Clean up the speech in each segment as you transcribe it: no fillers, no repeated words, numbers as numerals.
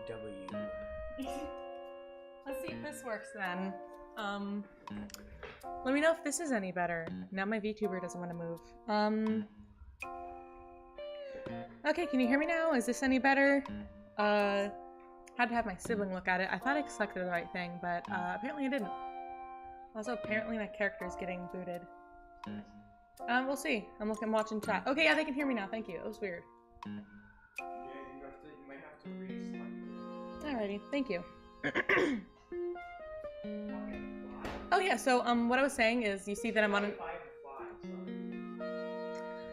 W. Let's see if this works then. Let me know if this is any better. Now my VTuber doesn't want to move. Okay, can you hear me now? Is this any better? Had to have my sibling look at it. I thought I selected the right thing, but apparently I didn't. Also, apparently my character is getting booted. We'll see. I'm watching chat. Okay, yeah, they can hear me now. Thank you. It was weird. Yeah, you might have to reselect. Alrighty, thank you. Oh yeah, so what I was saying is, you see that I'm on an...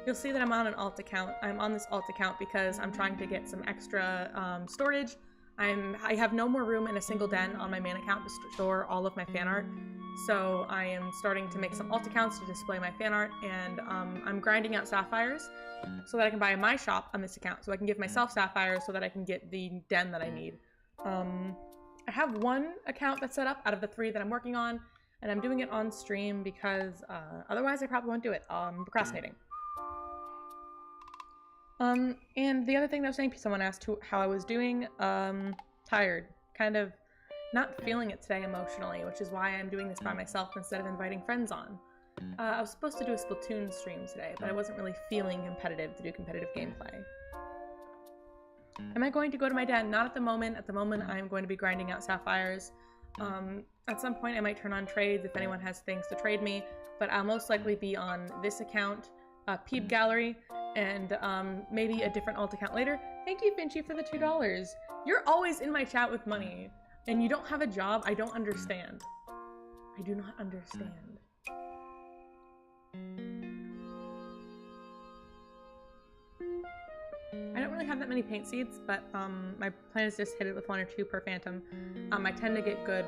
You'll see that I'm on an alt account. I'm on this alt account because I'm trying to get some extra storage. I have no more room in a single den on my main account to store all of my fan art. So I am starting to make some alt accounts to display my fan art, and I'm grinding out sapphires so that I can buy my shop on this account. So I can give myself sapphires so that I can get the den that I need. I have one account that's set up out of the 3 that I'm working on, and I'm doing it on stream because otherwise I probably won't do it. I'm procrastinating. And the other thing that I was saying, someone asked how I was doing. Tired. Kind of not feeling it today emotionally, which is why I'm doing this by myself instead of inviting friends on. I was supposed to do a Splatoon stream today, but I wasn't really feeling competitive to do competitive gameplay. Am I going to go to my den? Not at the moment. At the moment, I'm going to be grinding out sapphires. At some point I might turn on trades if anyone has things to trade me, but I'll most likely be on this account, Peep Gallery, and maybe a different alt account later. Thank you, Finchy, for the $2. You're always in my chat with money, and you don't have a job. I don't understand. I do not understand. I don't really have that many paint seeds, but my plan is just hit it with 1 or 2 per phantom. I tend to get good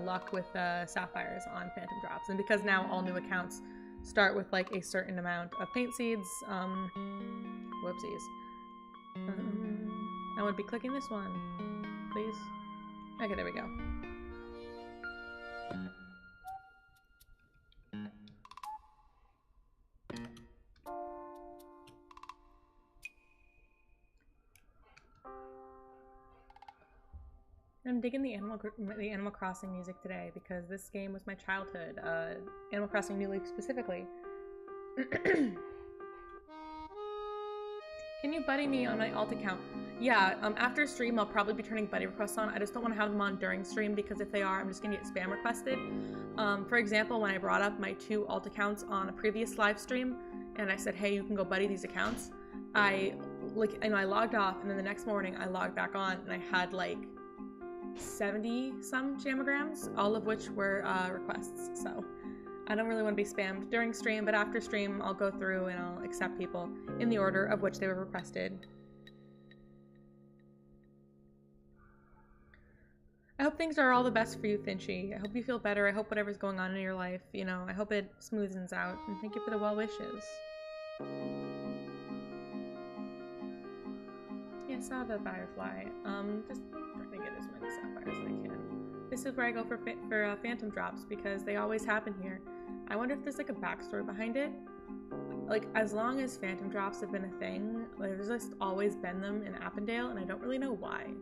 luck with sapphires on phantom drops, and because now all new accounts start with like a certain amount of paint seeds, whoopsies. I would be clicking this one, please. Okay, there we go. I'm digging the Animal Crossing music today because this game was my childhood. Animal Crossing New Leaf specifically. Can you buddy me on my alt account? Yeah, after stream I'll probably be turning buddy requests on. I just don't want to have them on during stream because if they are, I'm just gonna get spam requested. For example, when I brought up my 2 alt accounts on a previous live stream and I said, hey, you can go buddy these accounts, I logged off, and then the next morning I logged back on and I had like 70 some jamograms, all of which were requests. So I don't really want to be spammed during stream, but after stream I'll go through and I'll accept people in the order of which they were requested. I hope things are all the best for you, Finchy. I hope you feel better. I hope whatever's going on in your life, you know, I hope it smoothens out, and thank you for the well wishes. Yeah, I saw the firefly. Just trying to get as many sapphires as I can. This is where I go for phantom drops because they always happen here. I wonder if there's like a backstory behind it. Like, as long as phantom drops have been a thing, there's just always been them in Appendale, and I don't really know why.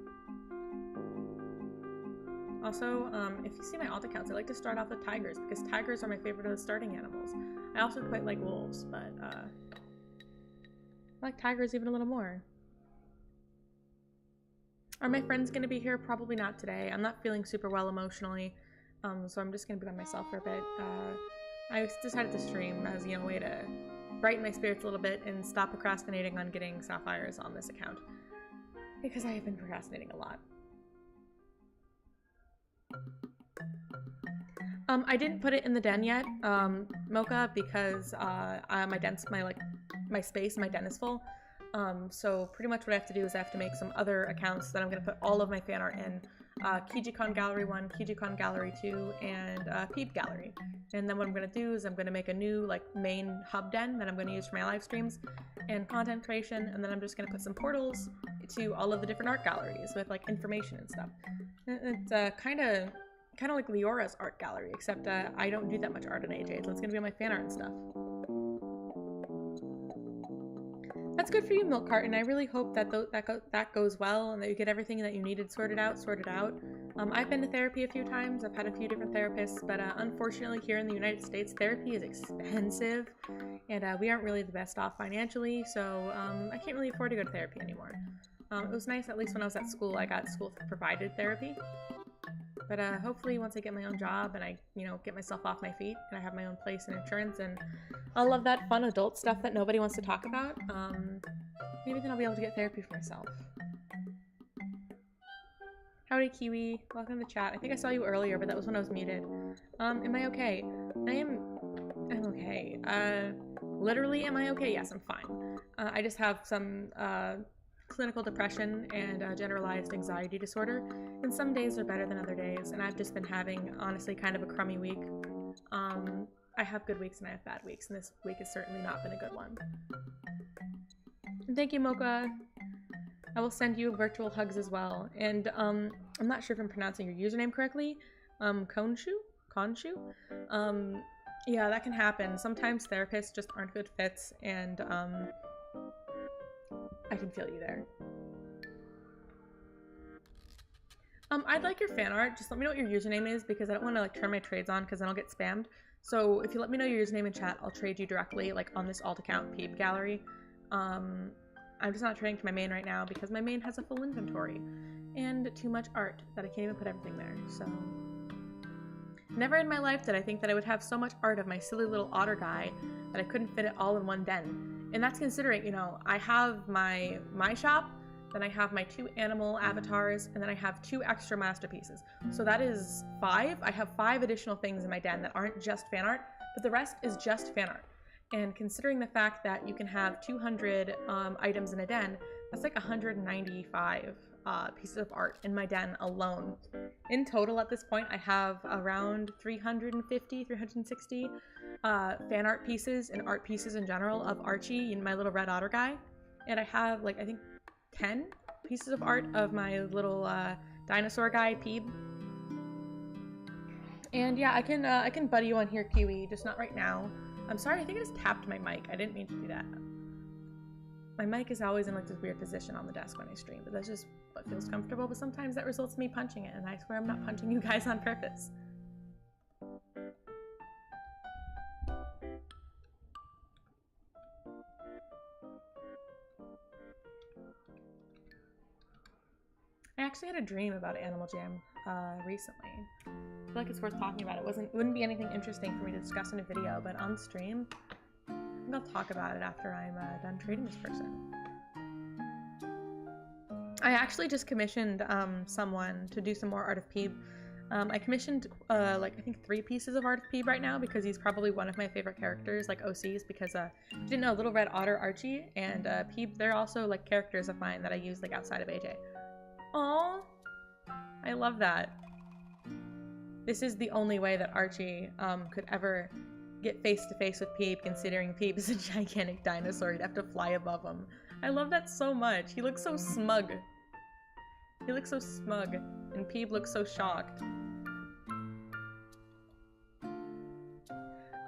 Also, if you see my alt accounts, I like to start off with tigers because tigers are my favorite of the starting animals. I also quite like wolves, but I like tigers even a little more. Are my friends going to be here? Probably not today. I'm not feeling super well emotionally, so I'm just going to be by myself for a bit. I decided to stream as, you know, a way to brighten my spirits a little bit and stop procrastinating on getting sapphires on this account because I have been procrastinating a lot. I didn't put it in the den yet, Mocha, because my space, my den is full. So pretty much what I have to do is I have to make some other accounts that I'm going to put all of my fan art in. KijjiKon Gallery 1, KijjiKon Gallery 2, and Peep Gallery. And then what I'm going to do is I'm going to make a new like main hub den that I'm going to use for my live streams and content creation, and then I'm just going to put some portals to all of the different art galleries with like information and stuff. It's kind of like Leora's art gallery, except I don't do that much art on AJ, so it's going to be on my fan art and stuff. That's good for you, Milk Carton. I really hope that that goes well and that you get everything that you needed sorted out. I've been to therapy a few times. I've had a few different therapists, but unfortunately here in the United States, therapy is expensive, and we aren't really the best off financially, so I can't really afford to go to therapy anymore. It was nice, at least when I was at school, I got school-provided therapy. But hopefully once I get my own job and I, you know, get myself off my feet and I have my own place and insurance and all of that fun adult stuff that nobody wants to talk about, maybe then I'll be able to get therapy for myself. Howdy, Kiwi. Welcome to the chat. I think I saw you earlier, but that was when I was muted. Am I okay? I'm okay. Literally, am I okay? Yes, I'm fine. I just have some, clinical depression and generalized anxiety disorder, and some days are better than other days, and I've just been having, honestly, kind of a crummy week. I have good weeks and I have bad weeks, and this week has certainly not been a good one. And thank you, Mocha. I will send you virtual hugs as well, and I'm not sure if I'm pronouncing your username correctly. Konshu? Yeah, that can happen. Sometimes therapists just aren't good fits, and I can feel you there. I'd like your fan art. Just let me know what your username is because I don't want to like turn my trades on because then I'll get spammed. So if you let me know your username in chat, I'll trade you directly like on this alt account, Peep Gallery. I'm just not trading to my main right now because my main has a full inventory and too much art that I can't even put everything there. So Never in my life did I think that I would have so much art of my silly little otter guy that I couldn't fit it all in one den. And that's considering, you know, I have my shop, then I have my 2 animal avatars, and then I have 2 extra masterpieces. So that is 5. I have 5 additional things in my den that aren't just fan art, but the rest is just fan art. And considering the fact that you can have 200 items in a den, that's like 195 pieces of art in my den alone. In total at this point, I have around 350, 360 fan art pieces and art pieces in general of Archie and my little red otter guy. And I have like, I think 10 pieces of art of my little dinosaur guy, Peeb. And yeah, I can buddy you on here, Kiwi, just not right now. I'm sorry, I think I just tapped my mic. I didn't mean to do that. My mic is always in like this weird position on the desk when I stream, but that's just what feels comfortable, but sometimes that results in me punching it, and I swear I'm not punching you guys on purpose. I actually had a dream about Animal Jam recently. I feel like it's worth talking about. It wouldn't be anything interesting for me to discuss in a video, but on stream, I think I'll talk about it after I'm done trading this person. I actually just commissioned someone to do some more art of Peeb. I commissioned like I think 3 pieces of art of Peeb right now because he's probably one of my favorite characters, like OCs, because you didn't know, Little Red Otter Archie and Peeb, they're also like characters of mine that I use like outside of AJ. Aww, I love that. This is the only way that Archie could ever get face to face with Peeb, considering Peeb is a gigantic dinosaur. You'd have to fly above him. I love that so much. He looks so smug. He looks so smug, and Peeb looks so shocked.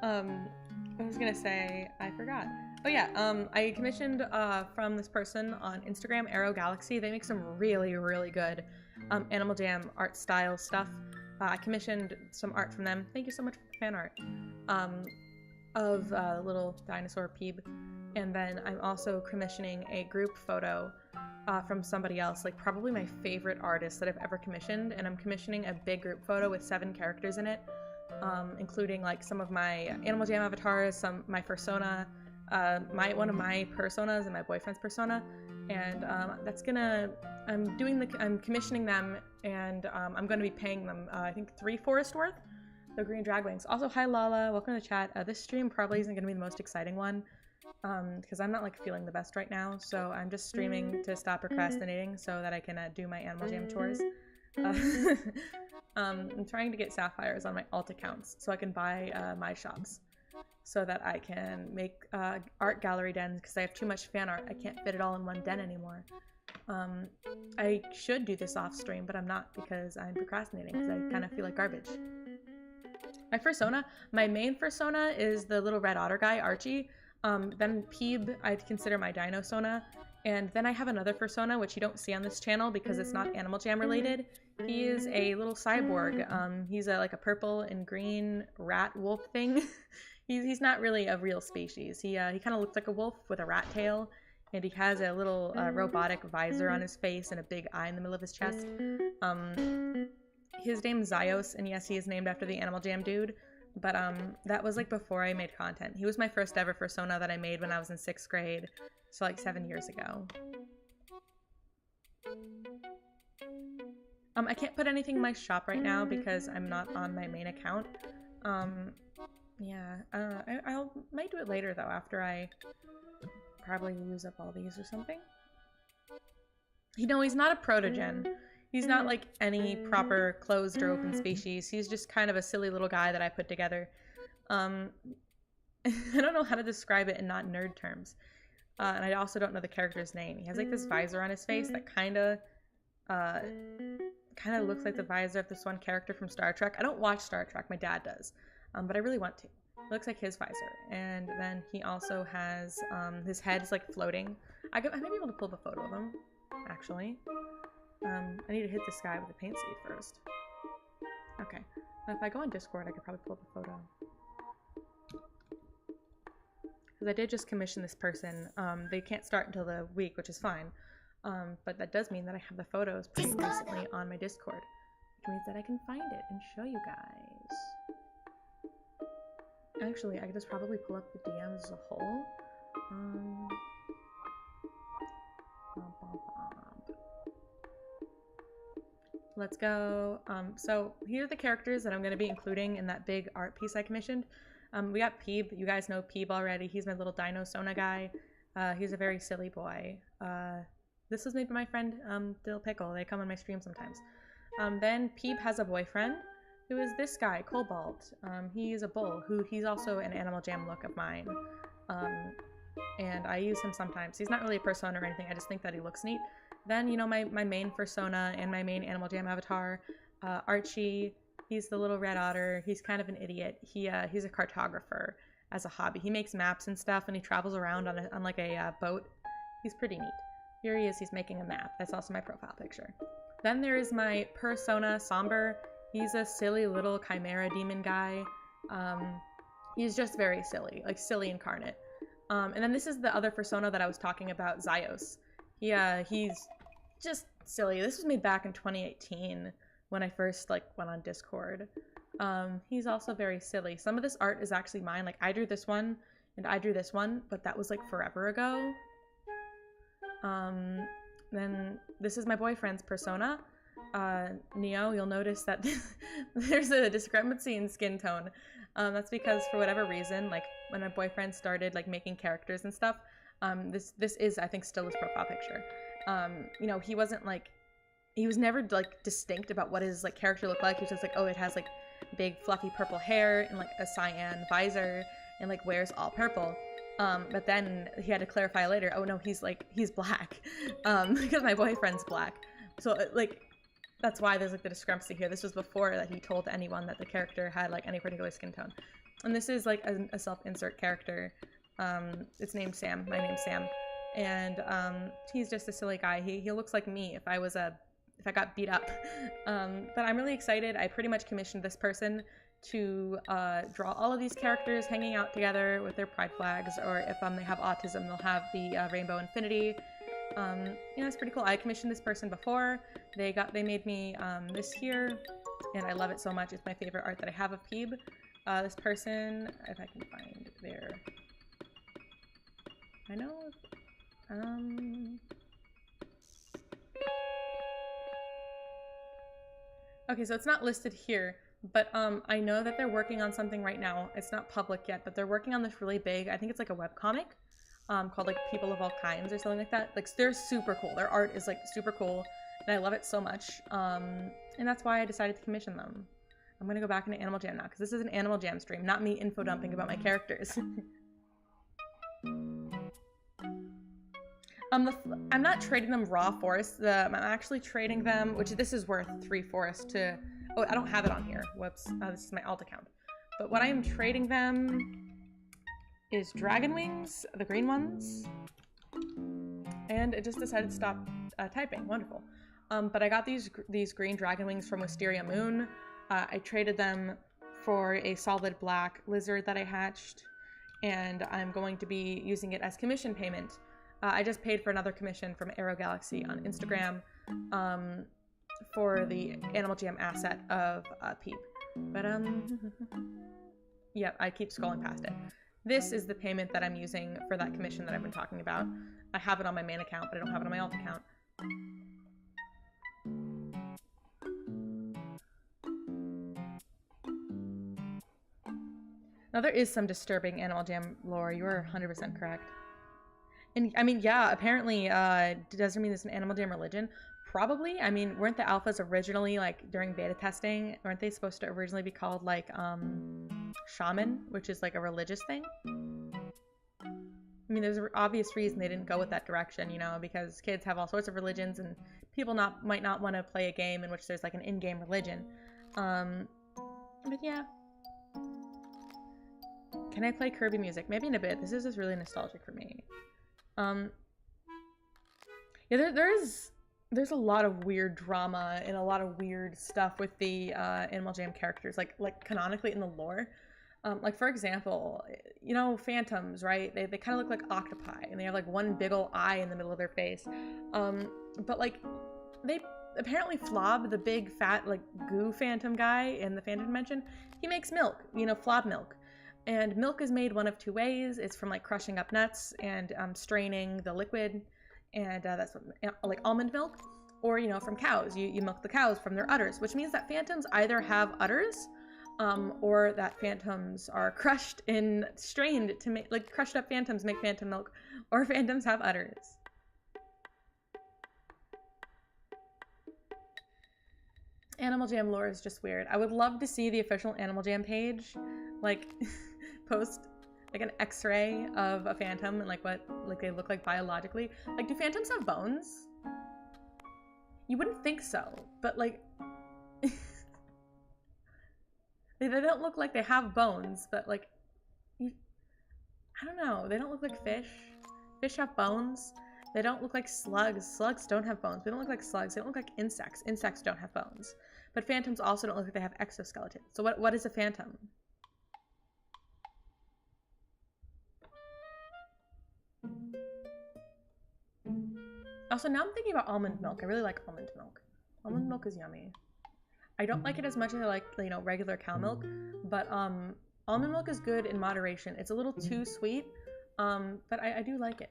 I was gonna say, I forgot. Oh yeah, I commissioned from this person on Instagram, Arrow Galaxy. They make some really, really good Animal Jam art style stuff. I commissioned some art from them. Thank you so much for the fan art of little dinosaur Peeb. And then I'm also commissioning a group photo from somebody else, like probably my favorite artist that I've ever commissioned. And I'm commissioning a big group photo with 7 characters in it, including like some of my Animal Jam avatars, my persona, one of my personas and my boyfriend's persona. And I'm commissioning them, and I'm going to be paying them, I think 3 forest worth, the green dragwings. Also, hi Lala, welcome to the chat. This stream probably isn't going to be the most exciting one, because I'm not like feeling the best right now, so I'm just streaming to stop procrastinating so that I can do my Animal Jam chores. I'm trying to get sapphires on my alt accounts so I can buy my shops, so that I can make art gallery dens, because I have too much fan art. I can't fit it all in one den anymore. I should do this off stream, but I'm not, because I'm procrastinating, because I kind of feel like garbage. My main persona is the little red otter guy, Archie. Then Peeb, I'd consider my dinosona. And then I have another persona, which you don't see on this channel because it's not Animal Jam related. He is a little cyborg. He's like a purple and green rat wolf thing. He's not really a real species. He kind of looks like a wolf with a rat tail, and he has a little robotic visor on his face and a big eye in the middle of his chest. His name's Zyos, and yes, he is named after the Animal Jam dude, but that was like before I made content. He was my first ever persona that I made when I was in 6th grade, so like 7 years ago. I can't put anything in my shop right now because I'm not on my main account. Yeah, I might do it later though, after I probably use up all these or something. You know, he's not a protogen. He's not like any proper closed or open species. He's just kind of a silly little guy that I put together. I don't know how to describe it in not nerd terms. And I also don't know the character's name. He has like this visor on his face that kind of looks like the visor of this one character from Star Trek. I don't watch Star Trek, my dad does. But I really want to. It looks like his visor. And then he also has, his head is like floating. I might be able to pull up a photo of him, actually. I need to hit this guy with a paint seed first. Okay. If I go on Discord, I could probably pull up a photo. Because I did just commission this person. They can't start until the week, which is fine. But that does mean that I have the photos pretty recently on my Discord. Which means that I can find it and show you guys. Actually, I could just probably pull up the DMs as a whole. Let's go. So here are the characters that I'm going to be including in that big art piece I commissioned. We got Peeb. You guys know Peeb already. He's my little Dino Sona guy. He's a very silly boy. This was made by my friend Dill Pickle. They come on my stream sometimes. Then Peeb has a boyfriend who is this guy, Cobalt. He's a bull he's also an Animal Jam look of mine. And I use him sometimes. He's not really a persona or anything. I just think that he looks neat. Then, you know, my main persona and my main Animal Jam avatar, Archie. He's the little red otter. He's kind of an idiot. He's a cartographer as a hobby. He makes maps and stuff, and he travels around on like a boat. He's pretty neat. Here he is. He's making a map. That's also my profile picture. Then there is my persona, Somber. He's a silly little chimera demon guy. He's just very silly, like silly incarnate. And then this is the other persona that I was talking about, Zyos. He's just silly. This was made back in 2018 when I first like went on Discord. He's also very silly. Some of this art is actually mine. Like I drew this one and I drew this one, but that was like forever ago. Then this is my boyfriend's persona. Neo, you'll notice that there's a discrepancy in skin tone. That's because for whatever reason, like when my boyfriend started like making characters and stuff, this is, I think, still his profile picture. You know, he was never like distinct about what his like character looked like. He was just like, oh, it has like big fluffy purple hair and like a cyan visor and like wears all purple. But then he had to clarify later, oh no, he's black, because my boyfriend's black. So like, that's why there's like the discrepancy here. This was before that he told anyone that the character had like any particular skin tone. And this is like a self-insert character. It's named Sam. My name's Sam. And he's just a silly guy. He looks like me if I got beat up. But I'm really excited. I pretty much commissioned this person to draw all of these characters hanging out together with their pride flags, or if they have autism, they'll have the rainbow infinity. You know, it's pretty cool. I commissioned this person before. They made me this here, and I love it so much. It's my favorite art that I have of Peeb. This person, if I can find their, I know, okay, so it's not listed here, but I know that they're working on something right now. It's not public yet, but they're working on this really big, I think it's like a webcomic, called like People of All Kinds or something like that. Like they're super cool. Their art is like super cool, and I love it so much. And that's why I decided to commission them. I'm gonna go back into Animal Jam now, because this is an Animal Jam stream, not me info dumping about my characters. I'm not trading them raw forests. I'm actually trading them, which this is worth 3 forests to, oh, I don't have it on here. Whoops, this is my alt account. But what I am trading them is dragon wings, the green ones, and it just decided to stop typing. Wonderful. But I got these green dragon wings from Wisteria Moon. I traded them for a solid black lizard that I hatched, and I'm going to be using it as commission payment. I just paid for another commission from Arrow Galaxy on Instagram for the Animal Jam asset of Peep. But yeah, I keep scrolling past it. This is the payment that I'm using for that commission that I've been talking about. I have it on my main account, but I don't have it on my alt account. Now, there is some disturbing Animal Jam lore. You are 100% correct. And, I mean, yeah, apparently, does it mean there's an Animal Jam religion? Probably. I mean, weren't the alphas originally, like, during beta testing, weren't they supposed to originally be called, like, shaman, which is, like, a religious thing? I mean, there's an obvious reason they didn't go with that direction, you know, because kids have all sorts of religions, and people might not want to play a game in which there's, like, an in-game religion. But, yeah. Can I play Kirby music? Maybe in a bit. This is just really nostalgic for me. Yeah, there's a lot of weird drama and a lot of weird stuff with the Animal Jam characters, like canonically in the lore. Like for example, you know, phantoms, right? They kind of look like octopi, and they have like one big ol' eye in the middle of their face. But like they apparently Flob, the big fat like goo phantom guy in the Phantom Dimension, he makes milk, you know, Flob milk. And milk is made one of two ways. It's from like crushing up nuts and straining the liquid, and that's what, like almond milk, or you know, from cows. You milk the cows from their udders, which means that phantoms either have udders, or that phantoms are crushed and strained to make, like crushed up phantoms make phantom milk, or phantoms have udders. Animal Jam lore is just weird. I would love to see the official Animal Jam page, like, post like an X-ray of a phantom and like what like they look like biologically. Like, do phantoms have bones? You wouldn't think so, but like, they don't look like they have bones, but like, I don't know. They don't look like fish. Fish have bones. They don't look like slugs. Slugs don't have bones. They don't look like slugs. They don't look like insects. Insects don't have bones. But phantoms also don't look like they have exoskeletons. So what is a phantom? Also, now I'm thinking about almond milk. I really like almond milk. Almond milk is yummy. I don't like it as much as I like, you know, regular cow milk, but almond milk is good in moderation. It's a little too sweet, but I do like it.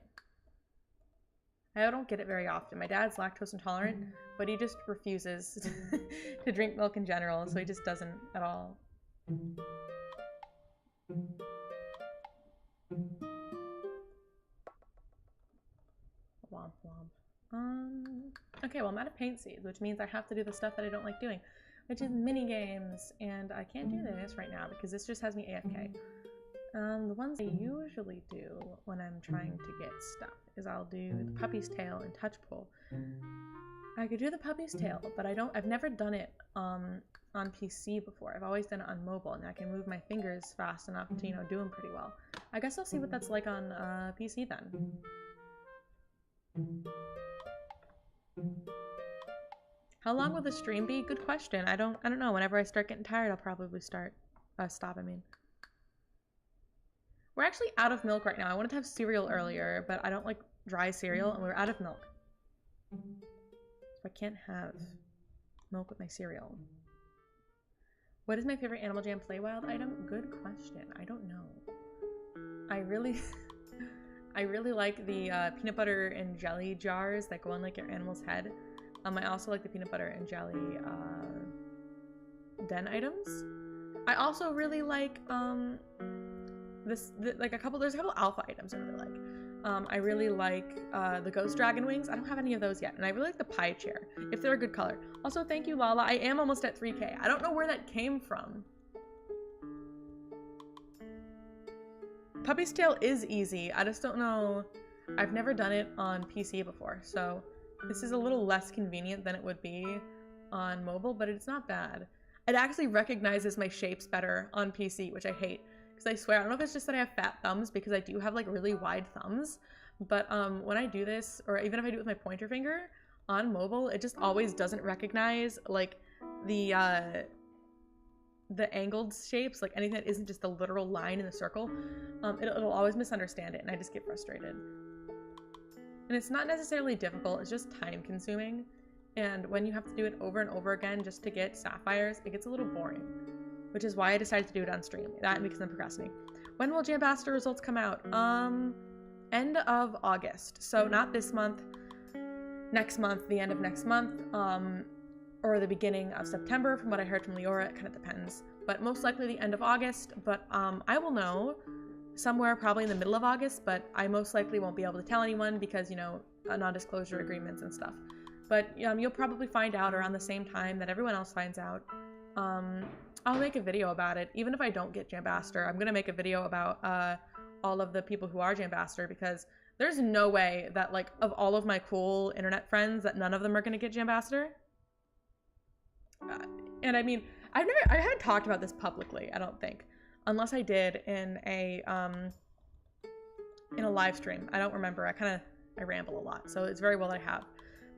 I don't get it very often. My dad's lactose intolerant, but he just refuses to drink milk in general, so he just doesn't at all. Womp womp. Okay, well I'm out of paint seeds, which means I have to do the stuff that I don't like doing, which is mini games, and I can't do this right now because this just has me AFK. The ones I usually do when I'm trying to get stuck is I'll do the puppy's tail and touch pull. I could do the puppy's tail, but I've never done it on PC before. I've always done it on mobile, and I can move my fingers fast enough to, you know, do them pretty well. I guess I'll see what that's like on PC then. How long will the stream be? Good question. I don't know. Whenever I start getting tired, I'll probably stop, I mean. We're actually out of milk right now. I wanted to have cereal earlier, but I don't like dry cereal, and we're out of milk. So I can't have milk with my cereal. What is my favorite Animal Jam Play Wild item? Good question. I don't know. I really like the peanut butter and jelly jars that go on like your animal's head. I also like the peanut butter and jelly den items. I also really like there's a couple alpha items I really like. I really like the ghost dragon wings. I don't have any of those yet, and I really like the pie chair if they're a good color. Also, thank you, Lala. I am almost at 3K. I don't know where that came from. Puppy's tail is easy. I just don't know. I've never done it on PC before, so this is a little less convenient than it would be on mobile, but it's not bad. It actually recognizes my shapes better on PC, which I hate. Because I swear, I don't know if it's just that I have fat thumbs, because I do have like really wide thumbs, but when I do this, or even if I do it with my pointer finger on mobile, it just always doesn't recognize like the angled shapes, like anything that isn't just the literal line in the circle. It'll always misunderstand it, and I just get frustrated. And it's not necessarily difficult, it's just time consuming, and when you have to do it over and over again just to get sapphires, it gets a little boring. Which is why I decided to do it on stream. That and because I'm procrastinating. When will Jambassador results come out? End of August. So not this month, next month, the end of next month, or the beginning of September from what I heard from Leora. It kind of depends. But most likely the end of August. But I will know somewhere probably in the middle of August, but I most likely won't be able to tell anyone because, you know, non-disclosure agreements and stuff. But you'll probably find out around the same time that everyone else finds out. I'll make a video about it. Even if I don't get Jambassador, I'm gonna make a video about all of the people who are Jambassador, because there's no way that, like, of all of my cool internet friends, that none of them are gonna get Jambassador. And I mean, I haven't talked about this publicly, I don't think, unless I did in a live stream. I don't remember. I ramble a lot, so it's very well that I have.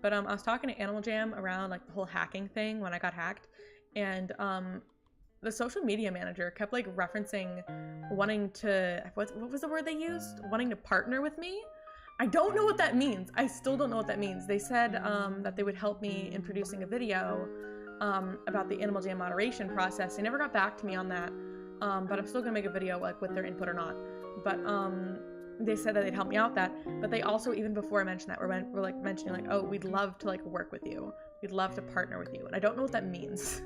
But I was talking to Animal Jam around like the whole hacking thing when I got hacked, and the social media manager kept like referencing wanting to, what was the word they used? Wanting to partner with me? I don't know what that means. I still don't know what that means. They said that they would help me in producing a video about the Animal Jam moderation process. They never got back to me on that. but I'm still gonna make a video like with their input or not. But they said that they'd help me out with that, but they also, even before I mentioned that, were like mentioning like, oh, we'd love to like work with you. We'd love to partner with you. And I don't know what that means.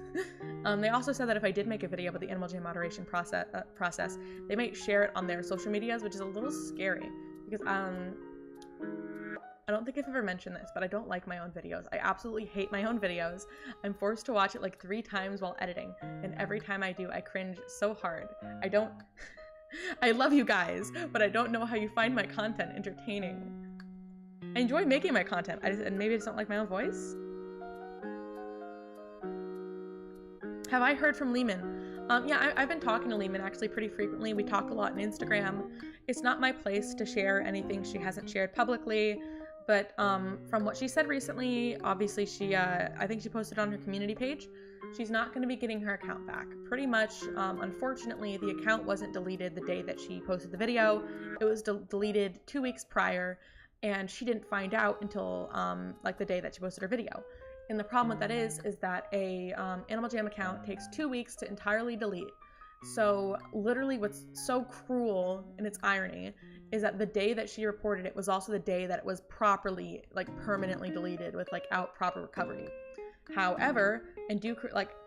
They also said that if I did make a video about the Animal Jam moderation process, they might share it on their social medias, which is a little scary because I don't think I've ever mentioned this, but I don't like my own videos. I absolutely hate my own videos. I'm forced to watch it like 3 times while editing, and every time I do, I cringe so hard. I love you guys, but I don't know how you find my content entertaining. I enjoy making my content, and maybe I just don't like my own voice. Have I heard from Lehman? Yeah, I've been talking to Lehman actually pretty frequently. We talk a lot on Instagram. It's not my place to share anything she hasn't shared publicly, but from what she said recently, obviously I think she posted on her community page, she's not going to be getting her account back. Pretty much, unfortunately, the account wasn't deleted the day that she posted the video. It was deleted 2 weeks prior, and she didn't find out until like the day that she posted her video. And the problem with that is that a Animal Jam account takes 2 weeks to entirely delete. So literally what's so cruel in its irony is that the day that she reported it was also the day that it was properly, like permanently deleted without proper recovery. However, and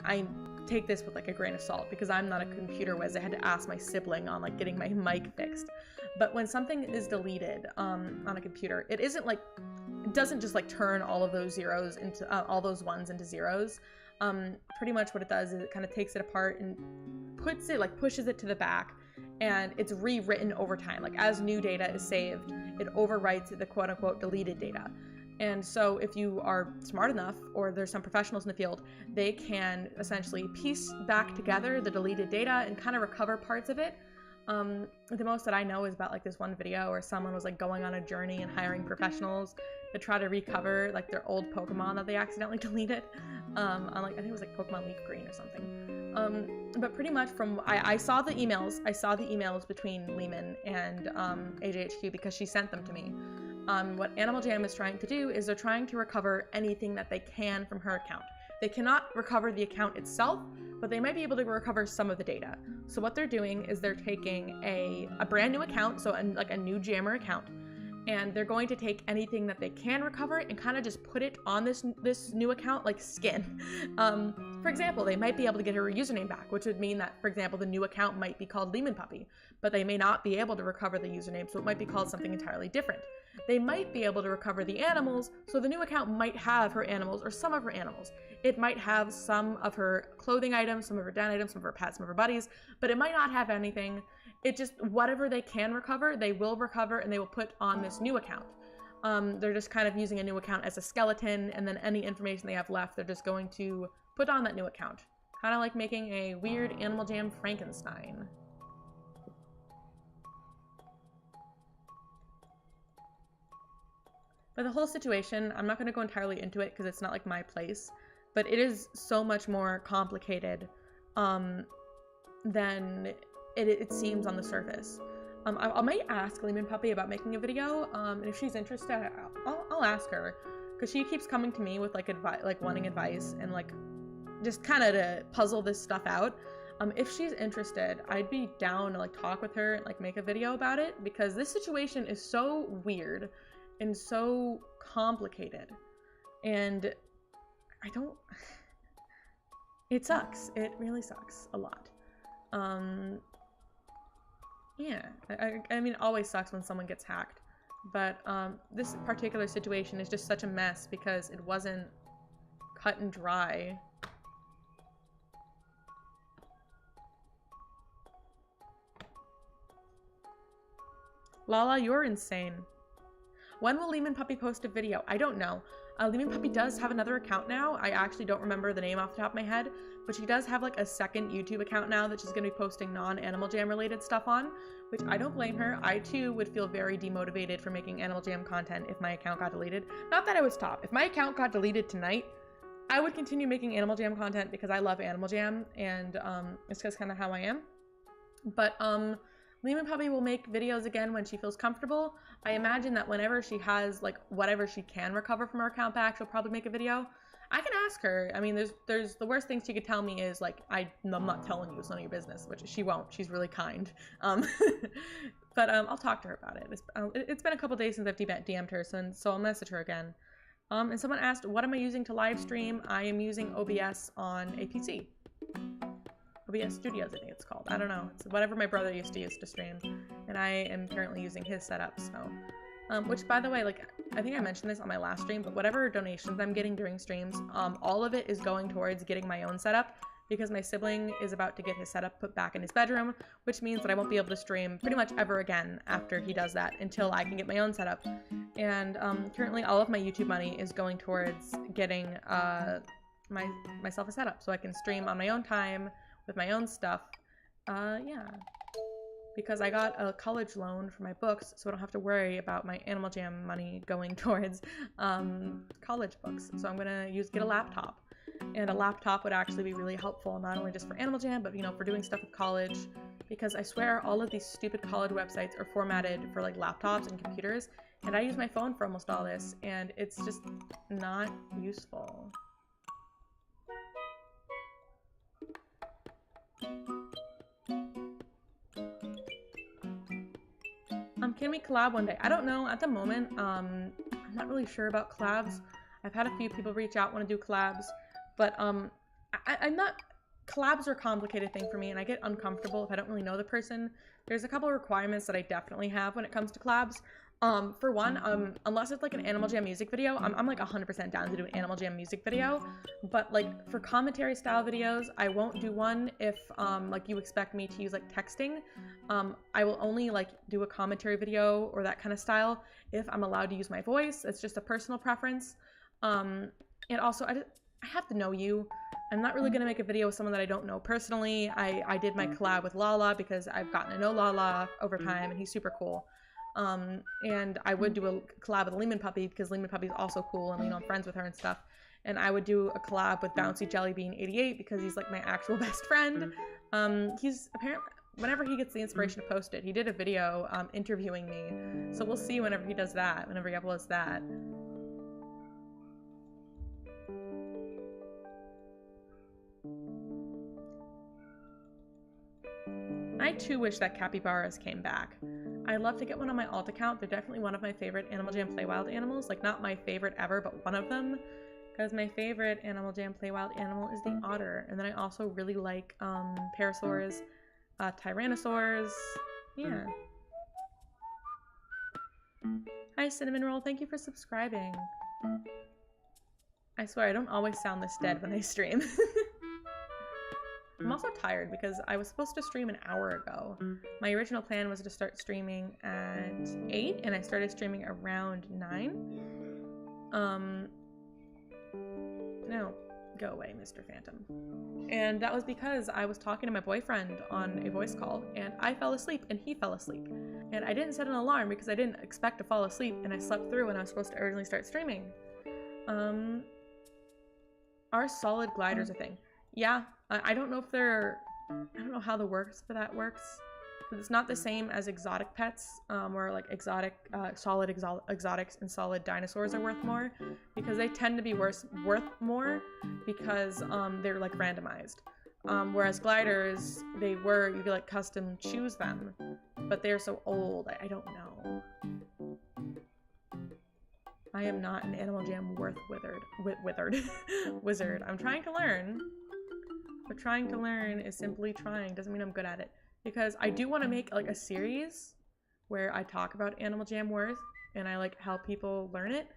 I take this with like a grain of salt because I'm not a computer whiz. I had to ask my sibling on like getting my mic fixed. But when something is deleted on a computer, it doesn't just like turn all of those zeros into all those ones into zeros. Pretty much what it does is it kind of takes it apart and pushes it to the back, and it's rewritten over time. Like as new data is saved, it overwrites the quote unquote deleted data. And so if you are smart enough, or there's some professionals in the field, they can essentially piece back together the deleted data and kind of recover parts of it. The most that I know is about like this one video where someone was like going on a journey and hiring professionals to try to recover like their old Pokemon that they accidentally deleted on like, I think it was like Pokemon Leaf Green or something. But pretty much from I saw the emails between Lehman and AJHQ because she sent them to me. What Animal Jam is trying to do is they're trying to recover anything that they can from her account. They cannot recover the account itself, but they might be able to recover some of the data. So what they're doing is they're taking a brand new account, so like a new Jammer account, and they're going to take anything that they can recover and kind of just put it on this new account like skin. For example, they might be able to get her username back, which would mean that, for example, the new account might be called Lehman Puppy, but they may not be able to recover the username, so it might be called something entirely different. They might be able to recover the animals, so the new account might have her animals or some of her animals. It might have some of her clothing items, some of her den items, some of her pets, some of her buddies, but it might not have anything. It just, whatever they can recover, they will recover and they will put on this new account. They're just kind of using a new account as a skeleton, and then any information they have left, they're just going to put on that new account. Kind of like making a weird Animal Jam Frankenstein. But the whole situation, I'm not going to go entirely into it because it's not like my place, but it is so much more complicated than it seems on the surface. I might ask Lehman Puppy about making a video, and if she's interested, I'll ask her, because she keeps coming to me with like wanting advice and like just kind of to puzzle this stuff out. If she's interested, I'd be down to like talk with her and like make a video about it, because this situation is so weird and so complicated, and it sucks. It really sucks a lot. Yeah, I mean, it always sucks when someone gets hacked, but this particular situation is just such a mess because it wasn't cut and dry. Lala, you're insane. When will Lehman Puppy post a video? I don't know. Lehman Puppy does have another account now. I actually don't remember the name off the top of my head, but she does have like a second YouTube account now that she's going to be posting non-Animal Jam related stuff on, which I don't blame her. I too would feel very demotivated for making Animal Jam content if my account got deleted. Not that I would stop. If my account got deleted tonight, I would continue making Animal Jam content because I love Animal Jam, and it's just kind of how I am. But Lehman Puppy will make videos again when she feels comfortable. I imagine that whenever she has like whatever she can recover from her account back, she'll probably make a video. I can ask her. I mean, there's the worst thing she could tell me is like, I'm not telling you, it's none of your business, which she won't. She's really kind. But I'll talk to her about it. It's been a couple days since I've DM'd her, so I'll message her again. And someone asked, what am I using to live stream? I am using OBS on a PC. OBS Studios, I think it's called. I don't know. It's whatever my brother used to use to stream. And I am currently using his setup, so. Which, by the way, like, I think I mentioned this on my last stream, but whatever donations I'm getting during streams, all of it is going towards getting my own setup, because my sibling is about to get his setup put back in his bedroom, which means that I won't be able to stream pretty much ever again after he does that until I can get my own setup. And currently all of my YouTube money is going towards getting myself a setup so I can stream on my own time with my own stuff. Yeah. Because I got a college loan for my books, so I don't have to worry about my Animal Jam money going towards college books. So I'm gonna get a laptop. And a laptop would actually be really helpful, not only just for Animal Jam, but, you know, for doing stuff with college. Because I swear all of these stupid college websites are formatted for, like, laptops and computers. And I use my phone for almost all this, and it's just not useful. Can we collab one day? I don't know. At the moment, I'm not really sure about collabs. I've had a few people reach out, want to do collabs. But I'm not, collabs are a complicated thing for me, and I get uncomfortable if I don't really know the person. There's a couple of requirements that I definitely have when it comes to collabs. For one, unless it's like an Animal Jam music video, I'm like 100% down to do an Animal Jam music video. But like for commentary style videos, I won't do one if like you expect me to use like texting. I will only like do a commentary video or that kind of style if I'm allowed to use my voice. It's just a personal preference. And also I have to know you. I'm not really going to make a video with someone that I don't know personally. I did my collab with Lala because I've gotten to know Lala over time, and he's super cool. And I would do a collab with Lehman Puppy because Lehman Puppy is also cool, and, you know, I'm friends with her and stuff. And I would do a collab with Bouncy Jellybean 88 because he's like my actual best friend. He's apparently, whenever he gets the inspiration to post it, he did a video interviewing me. So we'll see whenever he does that, whenever he uploads that. I too wish that capybaras came back. I'd love to get one on my alt account. They're definitely one of my favorite Animal Jam Play Wild animals. Like, not my favorite ever, but one of them. Because my favorite Animal Jam Play Wild animal is the otter. And then I also really like parasaurs, tyrannosaurs. Yeah. Hi, Cinnamon Roll. Thank you for subscribing. I swear, I don't always sound this dead when I stream. I'm also tired because I was supposed to stream an hour ago. My original plan was to start streaming at 8, and I started streaming around 9. No, go away, Mr. Phantom. And that was because I was talking to my boyfriend on a voice call, and I fell asleep, and he fell asleep. And I didn't set an alarm because I didn't expect to fall asleep, and I slept through when I was supposed to originally start streaming. Are solid gliders a thing? Yeah, I don't know if they're, I don't know how the works for that works. It's not the same as exotic pets, where like solid exotics and solid dinosaurs are worth more, because they tend to be worth more because they're like randomized. Whereas gliders, you could like custom choose them, but they're so old, I don't know. I am not an Animal Jam wizard. I'm trying to learn. But trying to learn is simply trying. Doesn't mean I'm good at it. Because I do want to make like a series where I talk about Animal Jam worth and I like help people learn it.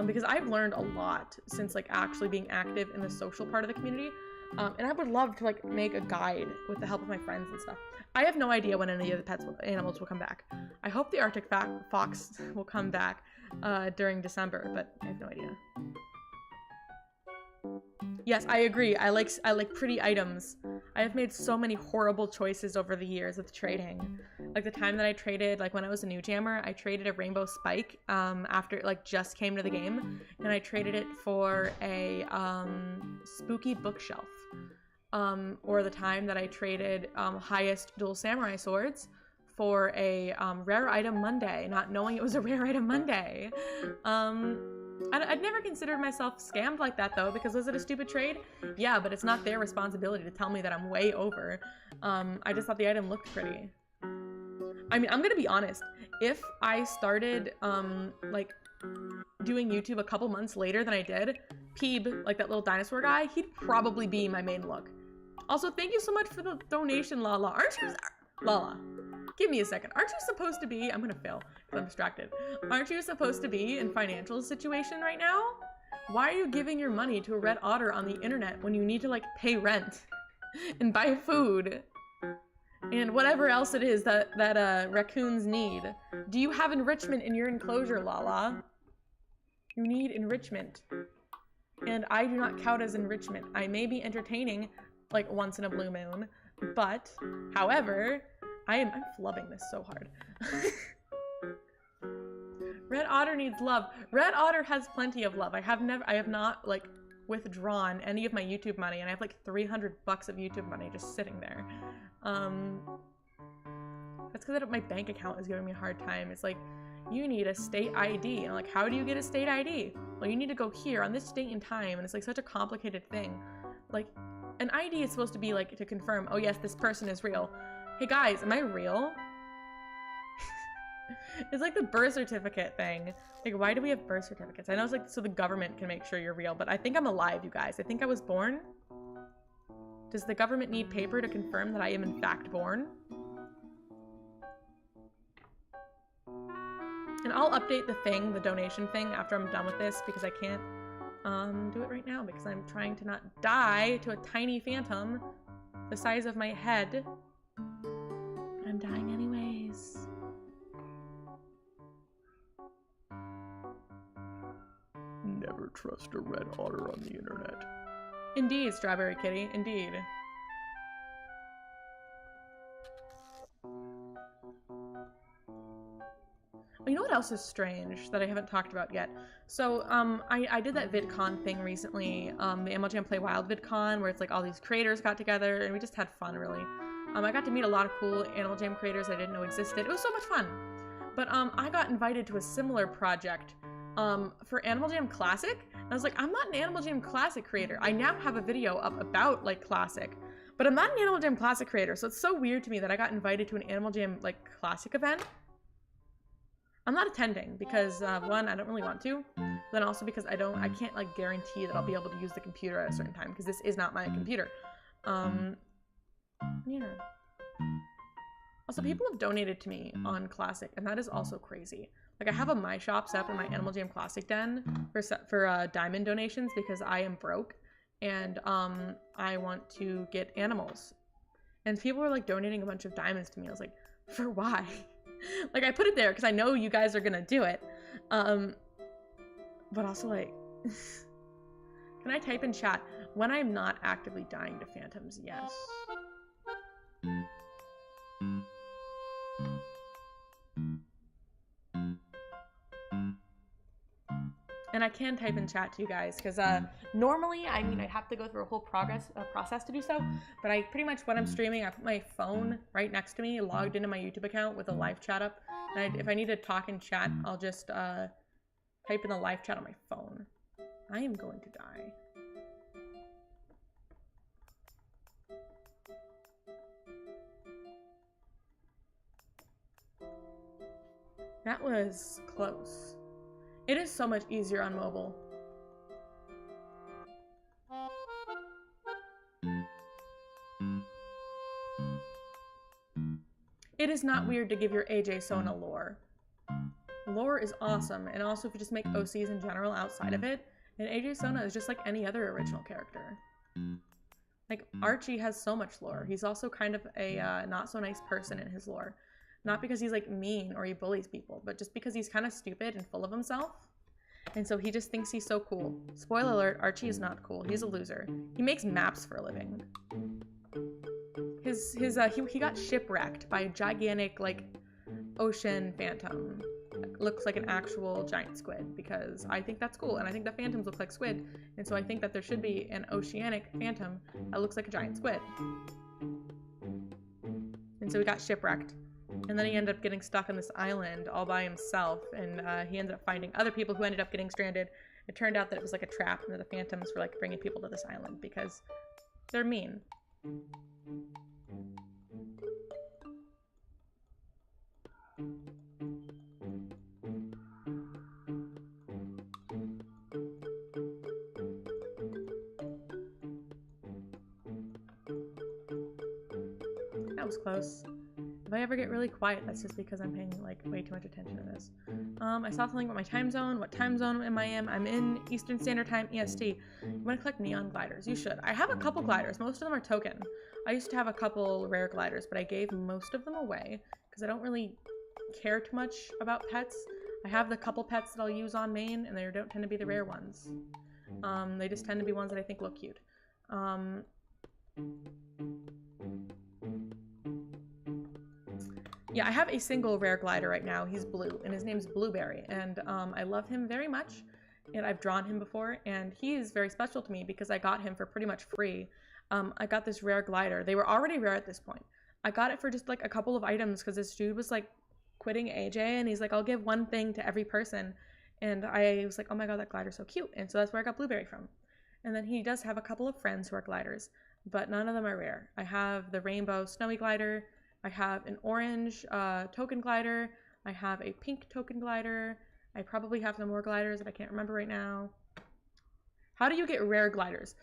Because I've learned a lot since like actually being active in the social part of the community. And I would love to like make a guide with the help of my friends and stuff. I have no idea when any of the animals will come back. I hope the Arctic fox will come back during December, but I have no idea. Yes, I agree. I like pretty items. I have made so many horrible choices over the years with trading. Like the time that I traded, like when I was a new jammer, I traded a rainbow spike after it like just came to the game, and I traded it for a spooky bookshelf. Or the time that I traded highest dual samurai swords for a rare item Monday, not knowing it was a rare item Monday. I'd never considered myself scammed like that though, because was it a stupid trade? Yeah, but it's not their responsibility to tell me that I'm way over. I just thought the item looked pretty. I mean, I'm gonna be honest. If I started, like, doing YouTube a couple months later than I did, Peeb, like that little dinosaur guy, he'd probably be my main look. Also, thank you so much for the donation, Lala. Aren't you, Lala? Give me a second. Aren't you supposed to be, I'm gonna fail because I'm distracted. Aren't you supposed to be in financial situation right now? Why are you giving your money to a red otter on the internet when you need to like pay rent and buy food and whatever else it is that raccoons need? Do you have enrichment in your enclosure, Lala? You need enrichment. And I do not count as enrichment. I may be entertaining like once in a blue moon, but however, I'm flubbing this so hard. Red Otter needs love. Red Otter has plenty of love. I have not like withdrawn any of my YouTube money, and I have like $300 of YouTube money just sitting there. That's because my bank account is giving me a hard time. It's like, you need a state ID. And I'm like, how do you get a state ID? Well, you need to go here on this date and time, and it's like such a complicated thing. Like, an ID is supposed to be like to confirm, oh yes, this person is real. Hey guys, am I real? It's like the birth certificate thing. Like, why do we have birth certificates? I know it's like so the government can make sure you're real, but I think I'm alive, you guys. I think I was born. Does the government need paper to confirm that I am in fact born? And I'll update the thing, the donation thing, after I'm done with this because I can't do it right now because I'm trying to not die to a tiny phantom the size of my head. I'm dying anyways. Never trust a red otter on the internet. Indeed, Strawberry Kitty, indeed. You know what else is strange that I haven't talked about yet? So, I did that VidCon thing recently, the MLJam Play Wild VidCon, where it's like all these creators got together, and we just had fun, really. I got to meet a lot of cool Animal Jam creators I didn't know existed. It was so much fun. But, I got invited to a similar project, for Animal Jam Classic. And I was like, I'm not an Animal Jam Classic creator. I now have a video up about, like, Classic. But I'm not an Animal Jam Classic creator, so it's so weird to me that I got invited to an Animal Jam, like, Classic event. I'm not attending because, one, I don't really want to. Then also because I can't, like, guarantee that I'll be able to use the computer at a certain time because this is not my computer. Yeah. Also, people have donated to me on Classic, and that is also crazy. Like, I have a My Shop set up in my Animal Jam Classic den for diamond donations because I am broke, and I want to get animals. And people were, like, donating a bunch of diamonds to me. I was like, for why? Like, I put it there because I know you guys are gonna do it. But also, like, can I type in chat, when I'm not actively dying to phantoms? Yes. And I can type in chat to you guys because normally, I mean, I'd have to go through a whole process to do so. But I pretty much, when I'm streaming, I put my phone right next to me, logged into my YouTube account with a live chat up. And if I need to talk in chat, I'll just type in the live chat on my phone. I am going to die. That was close. It is so much easier on mobile. It is not weird to give your AJ Sona lore. Lore is awesome, and also if you just make OCs in general outside of it, and AJ Sona is just like any other original character. Like, Archie has so much lore. He's also kind of a not so nice person in his lore. Not because he's like mean or he bullies people, but just because he's kind of stupid and full of himself. And so he just thinks he's so cool. Spoiler alert, Archie is not cool. He's a loser. He makes maps for a living. He got shipwrecked by a gigantic, like, ocean phantom. Looks like an actual giant squid because I think that's cool. And I think that phantoms look like squid. And so I think that there should be an oceanic phantom that looks like a giant squid. And so he got shipwrecked. And then he ended up getting stuck on this island all by himself, and he ended up finding other people who ended up getting stranded, It turned out that it was like a trap, and that the phantoms were like bringing people to this island because they're mean. That was close. If I ever get really quiet, that's just because I'm paying like way too much attention to this. I saw something about my time zone. What time zone am I in? I'm in Eastern Standard Time, EST. You want to collect neon gliders? You should. I have a couple gliders. Most of them are token. I used to have a couple rare gliders, but I gave most of them away because I don't really care too much about pets. I have the couple pets that I'll use on main, and they don't tend to be the rare ones. They just tend to be ones that I think look cute. Yeah, I have a single rare glider right now. He's blue, and his name's Blueberry, and I love him very much, and I've drawn him before, and he is very special to me because I got him for pretty much free. I got this rare glider. They were already rare at this point. I got it for just like a couple of items because this dude was like quitting AJ, and he's like, I'll give one thing to every person, and I was like, oh my god, that glider's so cute, and so that's where I got Blueberry from. And then he does have a couple of friends who are gliders, but none of them are rare. I have the rainbow snowy glider, I have an orange token glider, I have a pink token glider, I probably have some more gliders that I can't remember right now. How do you get rare gliders?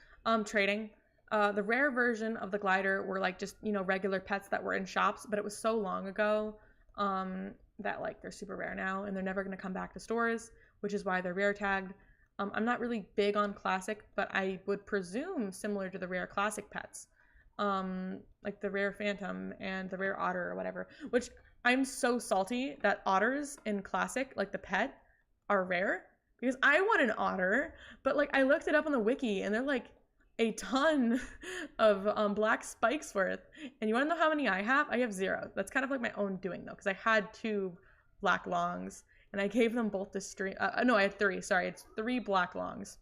Trading. The rare version of the glider were like just, you know, regular pets that were in shops, but it was so long ago that like they're super rare now, and they're never going to come back to stores, which is why they're rare tagged. I'm not really big on classic, but I would presume similar to the rare classic pets. Like the rare phantom and the rare otter or whatever, which I'm so salty that otters in classic, like the pet, are rare because I want an otter, but like I looked it up on the wiki and they're like a ton of black spikes worth. And you want to know how many I have? I have 0. That's kind of like my own doing though, because I had 2 black longs and I gave them both to stream. No, I had 3. Sorry, it's 3 black longs,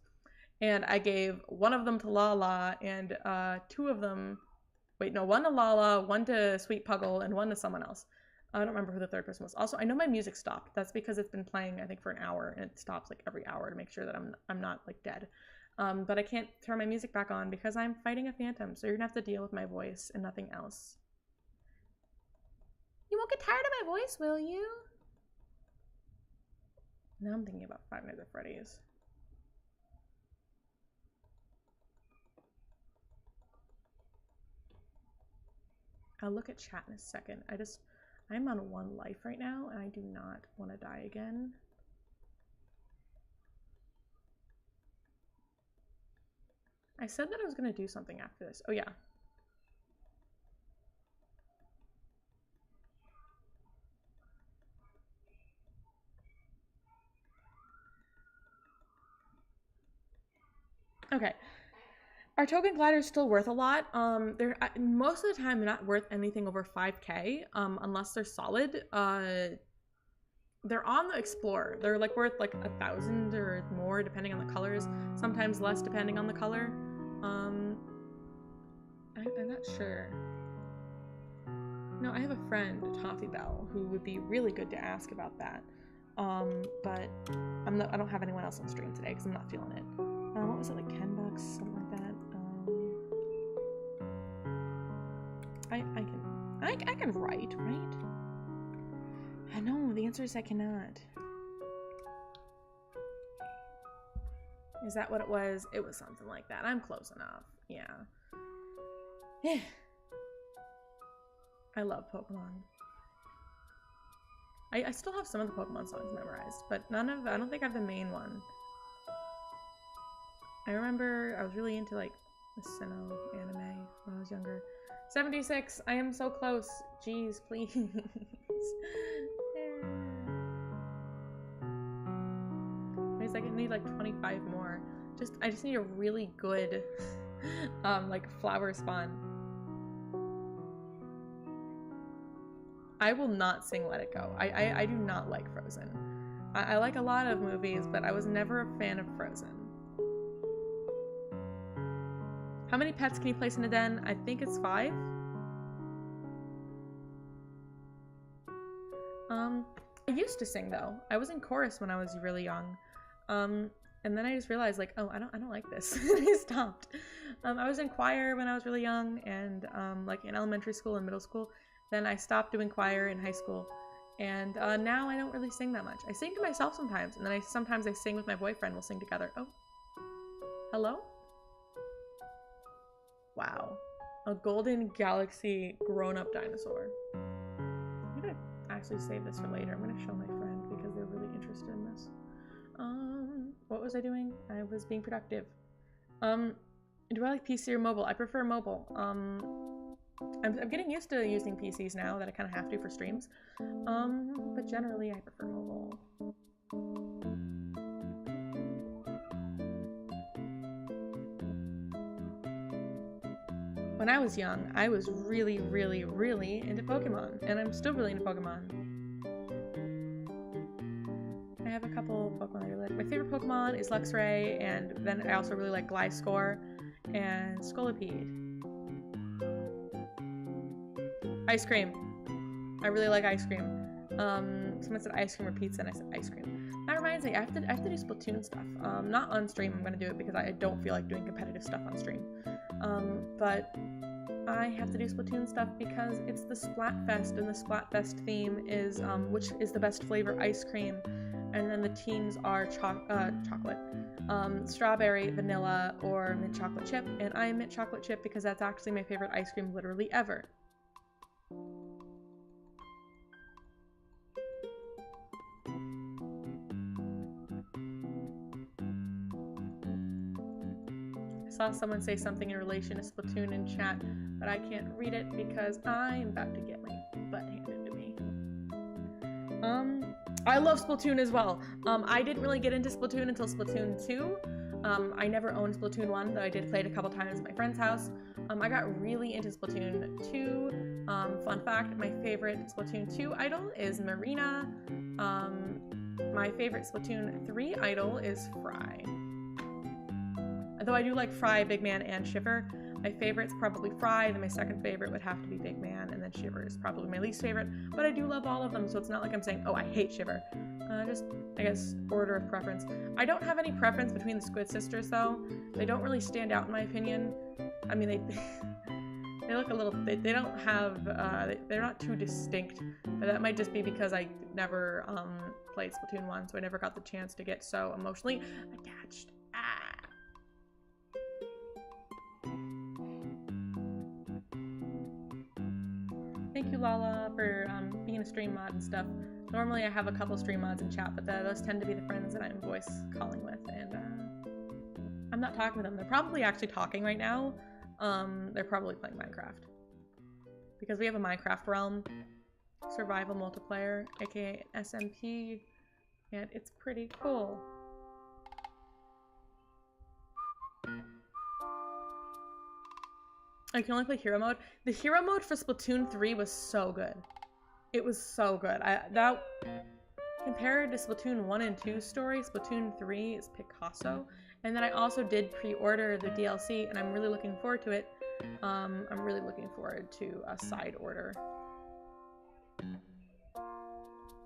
and I gave one of them to Lala and 2 of them. Wait, no, 1 to Lala, 1 to Sweet Puggle, and 1 to someone else. I don't remember who the third person was. Also, I know my music stopped. That's because it's been playing, I think, for an hour, and it stops like every hour to make sure that I'm not like dead. But I can't turn my music back on because I'm fighting a phantom, so you're gonna have to deal with my voice and nothing else. You won't get tired of my voice, will you? Now I'm thinking about Five Nights at Freddy's. I'll look at chat in a second. I'm on 1 life right now, and I do not want to die again. I said that I was going to do something after this. Oh, yeah. Okay. Our token glider is still worth a lot. They're most of the time they're not worth anything over 5k, unless they're solid. They're on the Explorer. They're like worth like 1,000 or more depending on the colors. Sometimes less depending on the color. I'm not sure. No, I have a friend, Toffee Bell, who would be really good to ask about that. But I don't have anyone else on stream today because I'm not feeling it. What was it, like 10 bucks, something like that? I can write, right? I know, the answer is I cannot. Is that what it was? It was something like that. I'm close enough. Yeah. Yeah. I love Pokemon. I still have some of the Pokemon songs memorized, but I don't think I have the main one. I remember I was really into like the Sinnoh anime when I was younger. 76, I am so close. Jeez, please. I need like 25 more. I just need a really good like flower spawn. I will not sing Let It Go. I do not like Frozen. I like a lot of movies, but I was never a fan of Frozen. How many pets can you place in a den? I think it's 5. I used to sing though. I was in chorus when I was really young. And then I just realized, like, oh, I don't like this. And I stopped. I was in choir when I was really young, and like in elementary school and middle school. Then I stopped doing choir in high school, and now I don't really sing that much. I sing to myself sometimes, and then sometimes I sing with my boyfriend. We'll sing together. Oh, hello? Wow, a golden galaxy grown-up dinosaur. I'm gonna actually save this for later. I'm gonna show my friend because they're really interested in this. What was I doing? I was being productive. Do I like PC or mobile? I prefer mobile. I'm getting used to using PCs now that I kind of have to for streams. But generally I prefer mobile. When I was young, I was really, really, really into Pokemon, and I'm still really into Pokemon. I have a couple Pokemon I really like. My favorite Pokemon is Luxray, and then I also really like Gliscor and Scolipede. Ice cream. I really like ice cream. Someone said ice cream or pizza, and I said ice cream. That reminds me, I have to do Splatoon stuff. Not on stream. I'm gonna do it because I don't feel like doing competitive stuff on stream. But I have to do Splatoon stuff because it's the Splatfest, and the Splatfest theme is which is the best flavor ice cream, and then the teams are chocolate, strawberry, vanilla, or mint chocolate chip, and I am mint chocolate chip because that's actually my favorite ice cream literally ever. I saw someone say something in relation to Splatoon in chat, but I can't read it because I'm about to get my butt handed to me. I love Splatoon as well. I didn't really get into Splatoon until Splatoon 2. I never owned Splatoon 1, though I did play it a couple times at my friend's house. I got really into Splatoon 2. Fun fact, my favorite Splatoon 2 idol is Marina. My favorite Splatoon 3 idol is Fry. Though I do like Fry, Big Man, and Shiver. My favorite's probably Fry, then my second favorite would have to be Big Man, and then Shiver is probably my least favorite, but I do love all of them, so it's not like I'm saying, oh, I hate Shiver. Just, I guess, order of preference. I don't have any preference between the Squid Sisters, though. They don't really stand out in my opinion. I mean, they look a little, they don't have, they're not too distinct, but that might just be because I never played Splatoon 1, so I never got the chance to get so emotionally attached. Thank you, Lala, for being a stream mod and stuff. Normally I have a couple stream mods in chat, but those tend to be the friends that I'm voice calling with, and I'm not talking with them. They're probably actually talking right now. They're probably playing Minecraft. Because we have a Minecraft realm, survival multiplayer, aka SMP, and it's pretty cool. I can only play hero mode. The hero mode for Splatoon 3 was so good. It was so good. That compared to Splatoon 1 and 2 story, Splatoon 3 is Picasso. And then I also did pre-order the DLC, and I'm really looking forward to it. I'm really looking forward to a side order.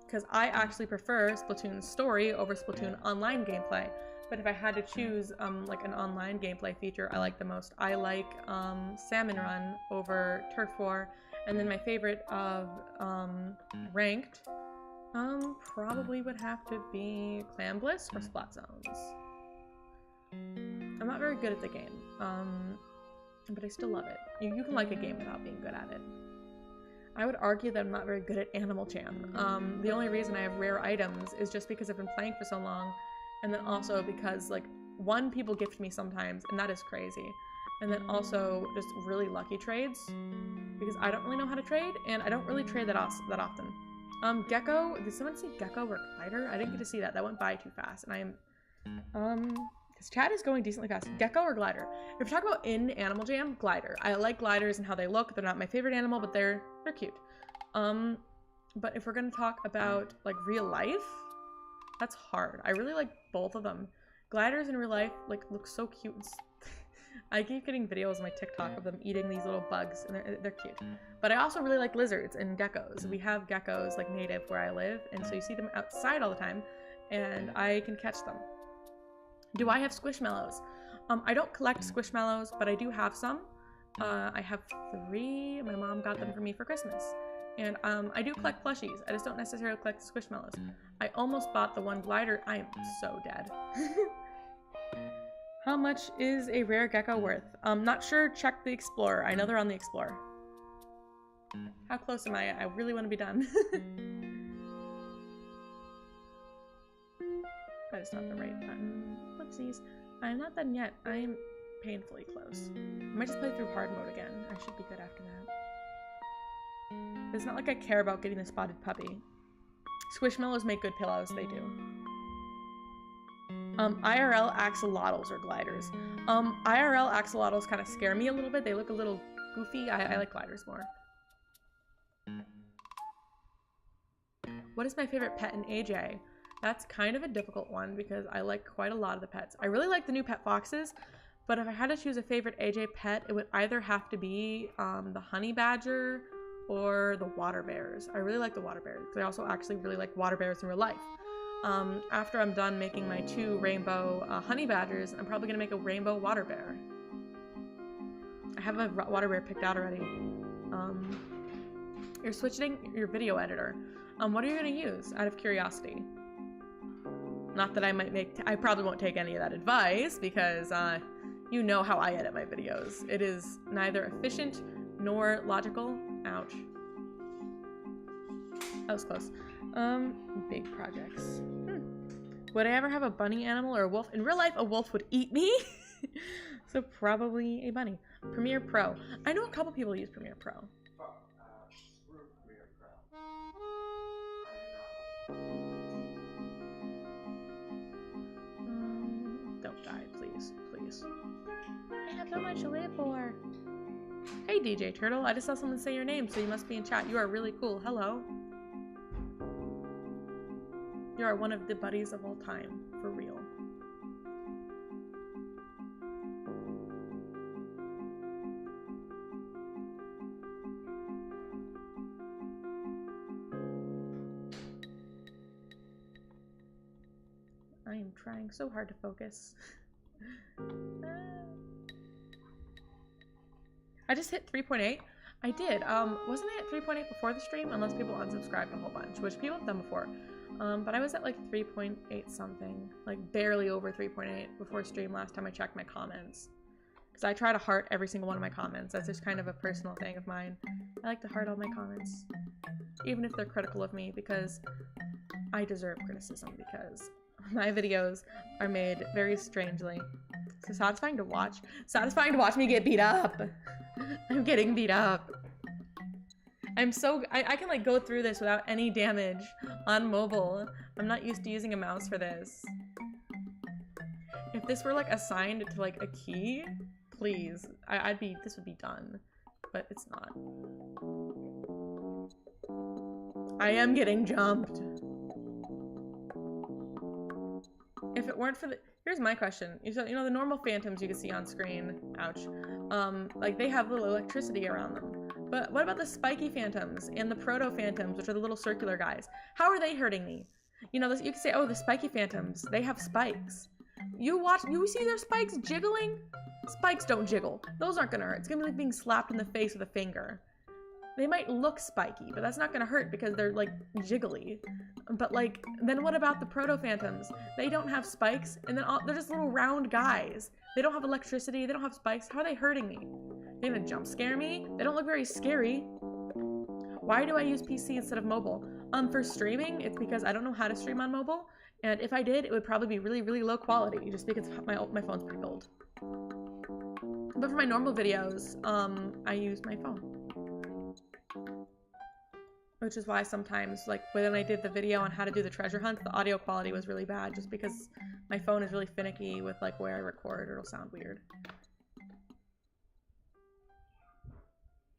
Because I actually prefer Splatoon story over Splatoon online gameplay. But if I had to choose like an online gameplay feature I like the most, I like Salmon Run over Turf War, and then my favorite of ranked probably would have to be Clan Bliss or Splat Zones. I'm not very good at the game, but I still love it. You can like a game without being good at it. I would argue that I'm not very good at Animal Jam. The only reason I have rare items is just because I've been playing for so long. And then also because, like, one, people gift me sometimes, and that is crazy. And then also just really lucky trades, because I don't really know how to trade, and I don't really trade that often. Gecko, did someone see Gecko or Glider? I didn't get to see that. That went by too fast, and I am, because chat is going decently fast. Gecko or Glider? If we're talking about in Animal Jam, Glider. I like gliders and how they look. They're not my favorite animal, but they're cute. But if we're gonna talk about, like, real life, that's hard. I really like both of them. Gliders in real life, like, look so cute. I keep getting videos on my TikTok of them eating these little bugs, and they're cute. But I also really like lizards and geckos. We have geckos, like, native where I live, and so you see them outside all the time, and I can catch them. Do I have Squishmallows? I don't collect Squishmallows, but I do have some. I have 3. My mom got them for me for Christmas. And I do collect plushies. I just don't necessarily collect Squishmallows. I almost bought the one glider. I am so dead. How much is a rare gecko worth? Not sure. Check the Explorer. I know they're on the Explorer. How close am I? I really want to be done. That is not the right button. Whoopsies. I'm not done yet. I am painfully close. I might just play through hard mode again. I should be good after that. It's not like I care about getting the spotted puppy. Squishmallows make good pillows. They do. IRL axolotls or gliders. IRL axolotls kind of scare me a little bit. They look a little goofy. I like gliders more. What is my favorite pet in AJ? That's kind of a difficult one because I like quite a lot of the pets. I really like the new pet foxes, but if I had to choose a favorite AJ pet, it would either have to be the honey badger or the water bears. I really like the water bears because I also actually really like water bears in real life. After I'm done making my 2 rainbow honey badgers, I'm probably gonna make a rainbow water bear. I have a water bear picked out already. You're switching your video editor. What are you gonna use out of curiosity? Not that I might make, I probably won't take any of that advice because you know how I edit my videos. It is neither efficient nor logical. Ouch. That was close. Big projects. Would I ever have a bunny animal or a wolf? In real life, a wolf would eat me. So probably a bunny. Premiere Pro. I know a couple people use Premiere Pro. Screw Premiere Pro. Don't die, please. Please. I have so much to live for. Hey, DJ Turtle. I just saw someone say your name, so you must be in chat. You are really cool. Hello. You are one of the buddies of all time. For real. I am trying so hard to focus. I just hit 3.8. I did. Wasn't I at 3.8 before the stream? Unless people unsubscribed a whole bunch, which people have done before. But I was at like 3.8 something, like barely over 3.8 before stream last time I checked my comments. Because I try to heart every single one of my comments. That's just kind of a personal thing of mine. I like to heart all my comments, even if they're critical of me, because I deserve criticism because my videos are made very strangely. So satisfying to watch. Satisfying to watch me get beat up. I'm getting beat up. I'm so, I can like go through this without any damage on mobile. I'm not used to using a mouse for this. If this were like assigned to like a key, please, this would be done, but it's not. I am getting jumped. If it weren't for the, here's my question. You know the normal phantoms you can see on screen, ouch, like they have little electricity around them. But what about the spiky phantoms and the proto phantoms, which are the little circular guys? How are they hurting me? You know, you can say, oh, the spiky phantoms, they have spikes. You see their spikes jiggling? Spikes don't jiggle. Those aren't gonna hurt. It's gonna be like being slapped in the face with a finger. They might look spiky, but that's not gonna hurt because they're like jiggly. But like, then what about the proto phantoms? They don't have spikes, and then they're just little round guys. They don't have electricity, they don't have spikes. How are they hurting me? They're gonna jump scare me? They don't look very scary. Why do I use PC instead of mobile? For streaming, it's because I don't know how to stream on mobile, and if I did, it would probably be really, really low quality, just because my phone's pretty old. But for my normal videos, I use my phone. Which is why sometimes, like, when I did the video on how to do the treasure hunt, the audio quality was really bad, just because my phone is really finicky with, like, where I record, it'll sound weird.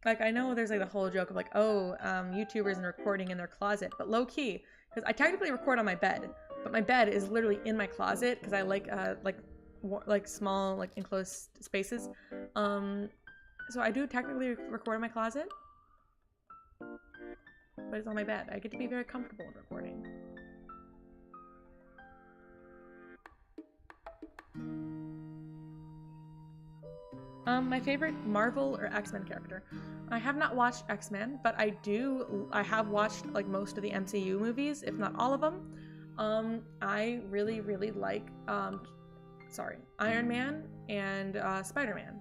Like, I know there's, like, the whole joke of, like, oh, YouTubers and recording in their closet, but low-key, because I technically record on my bed, but my bed is literally in my closet, because I like small, like, enclosed spaces. So I do technically record in my closet, but it's on my bed. I get to be very comfortable in recording. My favorite Marvel or X-Men character. I have not watched X-Men, but I have watched like most of the MCU movies, if not all of them. I really, really like, Iron Man and Spider-Man.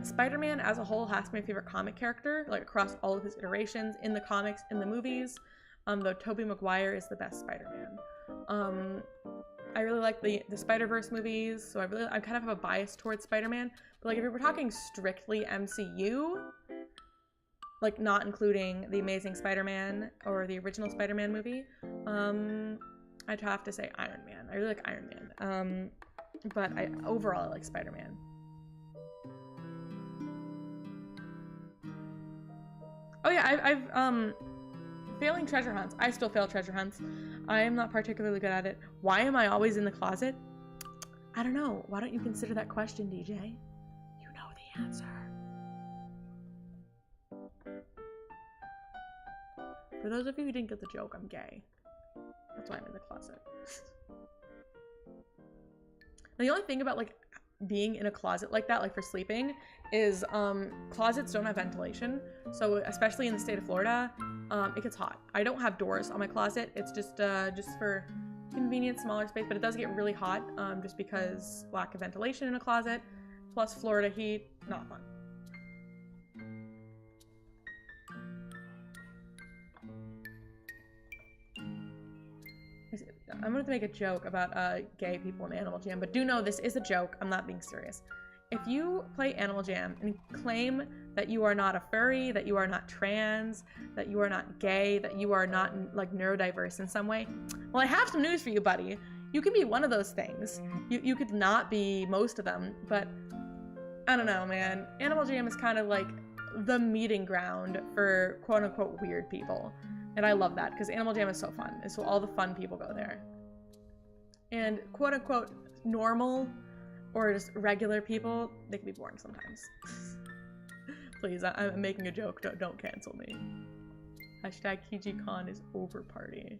Spider-Man as a whole has to be my favorite comic character, like across all of his iterations in the comics, in the movies, though Tobey Maguire is the best Spider-Man. I really like the Spider-Verse movies, so I kind of have a bias towards Spider-Man. But like if we were talking strictly MCU, like not including the Amazing Spider-Man or the original Spider-Man movie, I'd have to say Iron Man. I really like Iron Man. But overall I like Spider-Man. Oh yeah, I've failing treasure hunts. I still fail treasure hunts. I am not particularly good at it. Why am I always in the closet? I don't know. Why don't you consider that question, DJ? You know the answer. For those of you who didn't get the joke, I'm gay. That's why I'm in the closet. The only thing about like being in a closet like that, like for sleeping, is closets don't have ventilation. So especially in the state of Florida, it gets hot. I don't have doors on my closet. It's just for convenient, smaller space, but it does get really hot just because lack of ventilation in a closet, plus Florida heat, not fun. I'm going to make a joke about gay people in Animal Jam, but do know this is a joke. I'm not being serious. If you play Animal Jam and claim that you are not a furry, that you are not trans, that you are not gay, that you are not like neurodiverse in some way, well, I have some news for you, buddy. You can be one of those things. You could not be most of them, but I don't know, man. Animal Jam is kind of like the meeting ground for quote unquote weird people. And I love that because Animal Jam is so fun. And so all the fun people go there. And quote unquote normal or just regular people, they can be boring sometimes. Please, I'm making a joke. Don't cancel me. Hashtag KijjiKon is over party.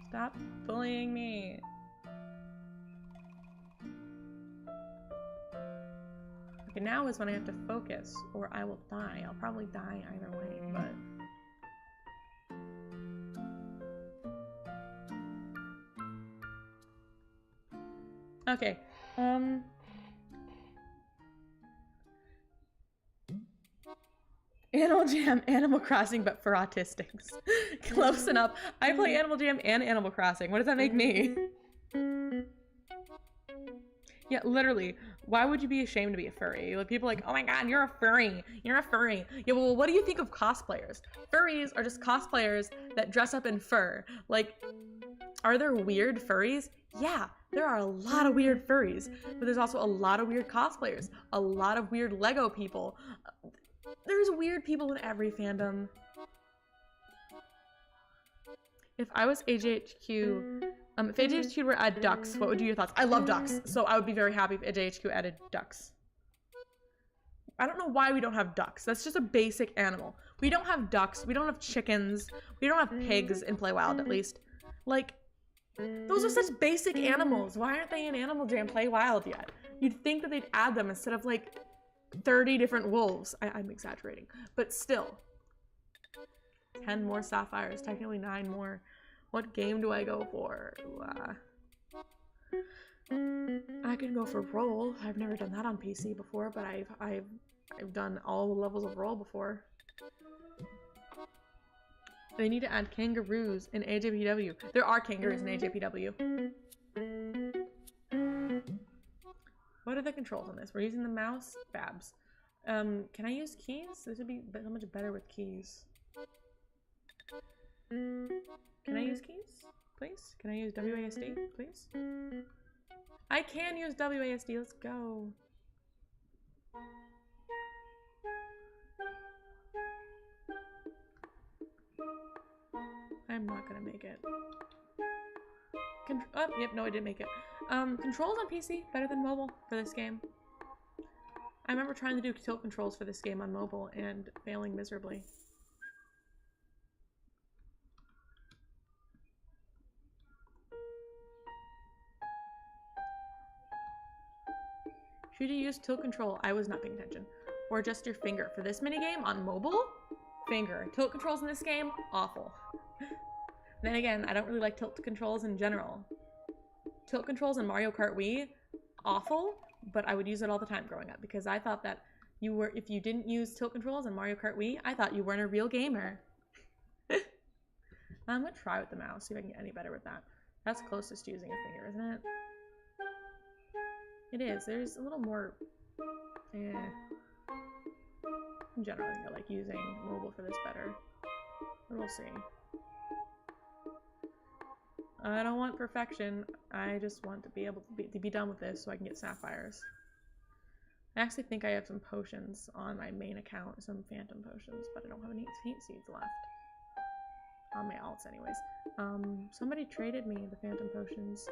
Stop bullying me. Okay, now is when I have to focus, or I will die. I'll probably die either way, but... Okay, Animal Jam, Animal Crossing, but for autistics. Close enough. I play Animal Jam and Animal Crossing. What does that make me? Yeah, literally. Why would you be ashamed to be a furry? Like, people are like, oh my god, you're a furry. You're a furry. Yeah, well, what do you think of cosplayers? Furries are just cosplayers that dress up in fur. Like, are there weird furries? Yeah, there are a lot of weird furries. But there's also a lot of weird cosplayers. A lot of weird Lego people. There's weird people in every fandom. If I was AJHQ... if AJHQ were add ducks, what would be your thoughts? I love ducks, so I would be very happy if AJHQ added ducks. I don't know why we don't have ducks. That's just a basic animal. We don't have ducks. We don't have chickens. We don't have pigs in Play Wild, at least. Like, those are such basic animals. Why aren't they in Animal Jam Play Wild yet? You'd think that they'd add them instead of, like, 30 different wolves. I'm exaggerating. But still. 10 more sapphires. Technically 9 more. What game do I go for? I could go for roll. I've never done that on PC before, but I've done all the levels of roll before. They need to add kangaroos in AJPW. There are kangaroos in AJPW. What are the controls on this? We're using the mouse. Babs. Can I use keys? This would be so much better with keys. Can I use keys, please? Can I use WASD, please? I can use WASD, let's go. I'm not gonna make it. Oh, yep, no, I didn't make it. Controls on PC, better than mobile for this game. I remember trying to do tilt controls for this game on mobile and failing miserably. Should you use tilt control? I was not paying attention. Or just your finger. For this minigame on mobile, finger. Tilt controls in this game, awful. Then again, I don't really like tilt controls in general. Tilt controls in Mario Kart Wii, awful, but I would use it all the time growing up because I thought that you were, if you didn't use tilt controls in Mario Kart Wii, I thought you weren't a real gamer. I'm gonna try with the mouse, see if I can get any better with that. That's closest to using a finger, isn't it? It is. There's a little more, in general, I like using mobile for this better. But we'll see. I don't want perfection. I just want to be able to be done with this so I can get sapphires. I actually think I have some potions on my main account, some phantom potions, but I don't have any paint seeds left. On my alts anyways. Somebody traded me the phantom potions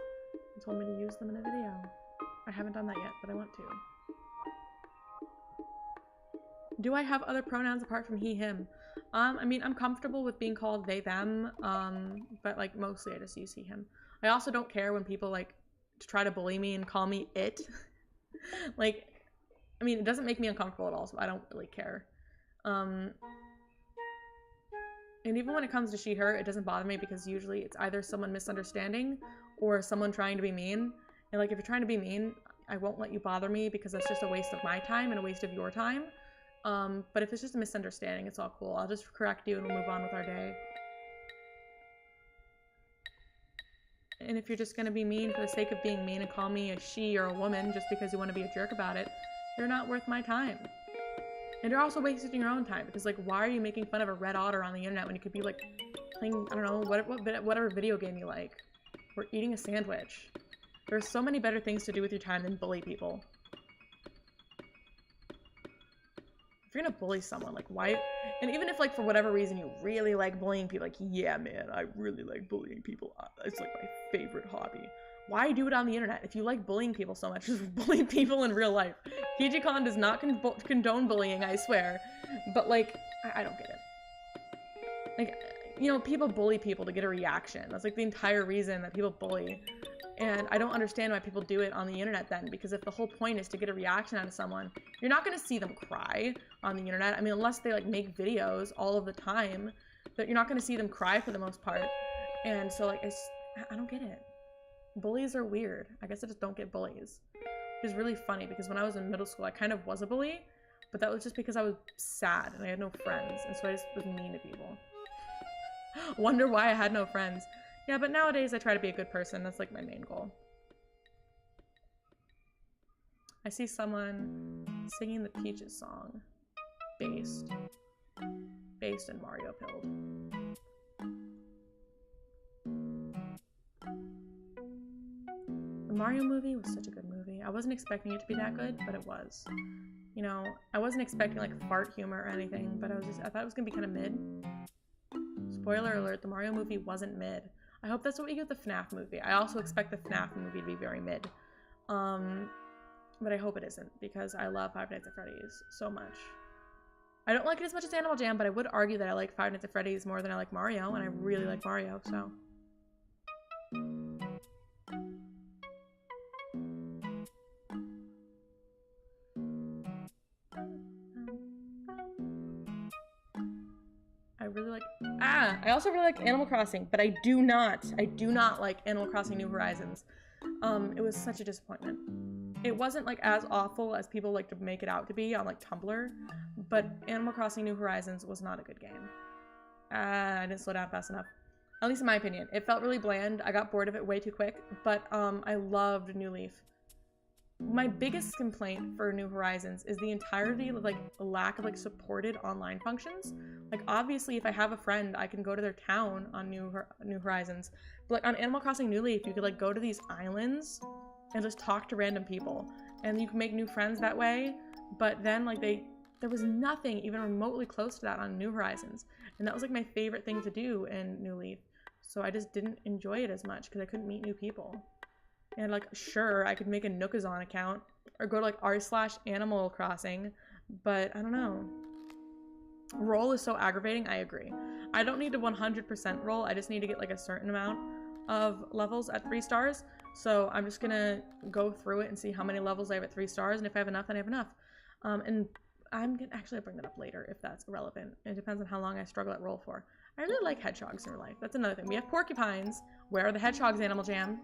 and told me to use them in a video. I haven't done that yet, but I want to. Do I have other pronouns apart from he, him? I mean, I'm comfortable with being called they, them, but like mostly I just use he, him. I also don't care when people like try to bully me and call me it. Like, I mean, it doesn't make me uncomfortable at all, so I don't really care. And even when it comes to she, her, it doesn't bother me because usually it's either someone misunderstanding or someone trying to be mean. And like, if you're trying to be mean, I won't let you bother me because that's just a waste of my time and a waste of your time. But if it's just a misunderstanding, it's all cool. I'll just correct you and we'll move on with our day. And if you're just gonna be mean for the sake of being mean and call me a she or a woman just because you want to be a jerk about it, you're not worth my time. And you're also wasting your own time because, like, why are you making fun of a red otter on the internet when you could be, like, playing, I don't know, whatever video game you like, or eating a sandwich? There's so many better things to do with your time than bully people. If you're gonna bully someone, like, why? And even if, like, for whatever reason you really like bullying people, like, yeah, man, I really like bullying people. It's, like, my favorite hobby. Why do it on the internet? If you like bullying people so much, just bully people in real life. KijjiKon does not condone bullying, I swear. But, like, I don't get it. Like, you know, people bully people to get a reaction. That's, like, the entire reason that people bully. And I don't understand why people do it on the internet then, because if the whole point is to get a reaction out of someone, you're not going to see them cry on the internet. I mean, unless they, like, make videos all of the time, but you're not going to see them cry for the most part. And so, like, I don't get it. Bullies are weird. I guess I just don't get bullies. Which is really funny because when I was in middle school, I kind of was a bully, but that was just because I was sad and I had no friends, and so I just was mean to people. Wonder why I had no friends. Yeah, but nowadays I try to be a good person. That's like my main goal. I see someone singing the Peaches song. Based in Mario Build. The Mario movie was such a good movie. I wasn't expecting it to be that good, but it was. You know, I wasn't expecting like fart humor or anything, but I thought it was gonna be kind of mid. Spoiler alert, the Mario movie wasn't mid. I hope that's what we get with the FNAF movie. I also expect the FNAF movie to be very mid. But I hope it isn't, because I love Five Nights at Freddy's so much. I don't like it as much as Animal Jam, but I would argue that I like Five Nights at Freddy's more than I like Mario, and I really like Mario, so. I also really like Animal Crossing, but I do not like Animal Crossing New Horizons. It was such a disappointment. It wasn't like as awful as people like to make it out to be on like Tumblr, but Animal Crossing New Horizons was not a good game. I didn't slow down fast enough. At least in my opinion. It felt really bland. I got bored of it way too quick, but I loved New Leaf. My biggest complaint for New Horizons is the entirety of like lack of like supported online functions. Like obviously if I have a friend, I can go to their town on New Horizons. But like on Animal Crossing New Leaf, you could like go to these islands and just talk to random people. And you can make new friends that way. But then like there was nothing even remotely close to that on New Horizons. And that was like my favorite thing to do in New Leaf. So I just didn't enjoy it as much because I couldn't meet new people. And like, sure, I could make a Nookazon account or go to like r/Animal Crossing, but I don't know. Roll is so aggravating. I agree. I don't need to 100% roll. I just need to get like a certain amount. of levels at 3 stars. So I'm just gonna go through it and see how many levels I have at 3 stars, and if I have enough, then I have enough. And I'm gonna actually bring that up later if that's relevant. It depends on how long I struggle at roll for. I really like hedgehogs in real life. That's another thing. We have porcupines. Where are the hedgehogs, Animal Jam?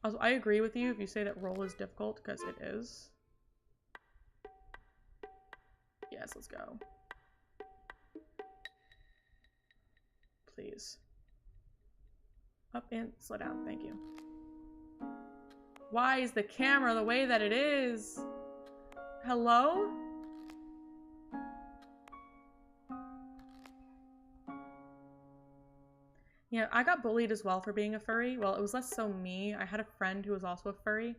Also, I agree with you if you say that roll is difficult, because it is. Yes, let's go. Please. Up and slow down, thank you. Why is the camera the way that it is? Hello? Yeah, I got bullied as well for being a furry. Well, it was less so me. I had a friend who was also a furry,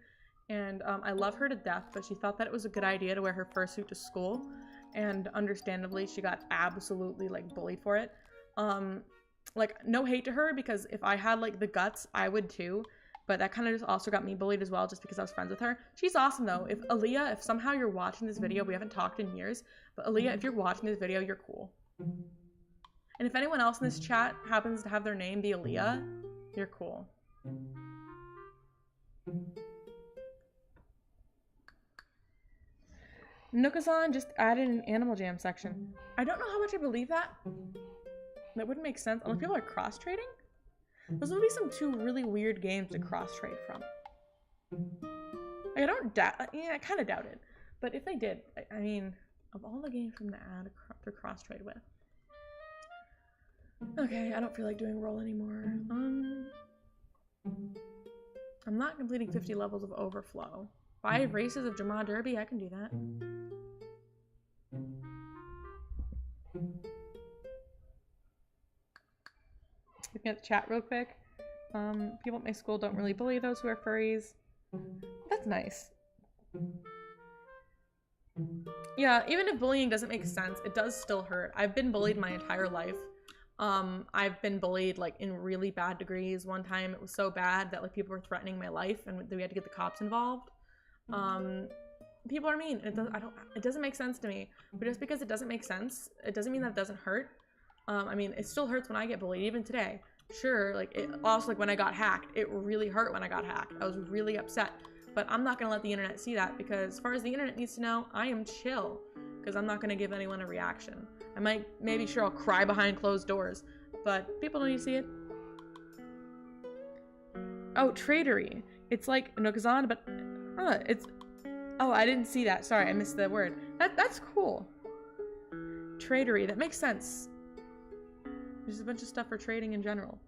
and I love her to death, but she thought that it was a good idea to wear her fursuit to school, and understandably, she got absolutely, like, bullied for it. Like, no hate to her, because if I had, like, the guts, I would too, but that kind of just also got me bullied as well, just because I was friends with her. She's awesome, though. If Aaliyah, if somehow you're watching this video, we haven't talked in years, but Aaliyah, if you're watching this video, you're cool. And if anyone else in this chat happens to have their name be Aaliyah, you're cool. Nookazan just added an Animal Jam section. I don't know how much I believe that. That wouldn't make sense unless people are cross-trading. Those would be some 2 really weird games to cross-trade from. Like, I don't doubt. Yeah, I kind of doubt it. But if they did, I mean, of all the games from the ad to cross-trade with. Okay, I don't feel like doing roll anymore. I'm not completing 50 levels of overflow. 5 races of Jama Derby, I can do that. Looking at the chat real quick. People at my school don't really bully those who are furries. That's nice. Yeah, even if bullying doesn't make sense, it does still hurt. I've been bullied my entire life. I've been bullied like in really bad degrees. One time it was so bad that like people were threatening my life and we had to get the cops involved. People are mean. It doesn't make sense to me. But just because it doesn't make sense, it doesn't mean that it doesn't hurt. I mean, it still hurts when I get bullied, even today. Sure, like it also, like when I got hacked, it really hurt when I got hacked. I was really upset. But I'm not gonna let the internet see that, because as far as the internet needs to know, I am chill, because I'm not gonna give anyone a reaction. I might, maybe sure, I'll cry behind closed doors, but people don't need to see it. Oh, tradery. It's like Nookazan, but it's, oh, I didn't see that. Sorry, I missed the word. That's cool. Tradery, that makes sense. There's a bunch of stuff for trading in general.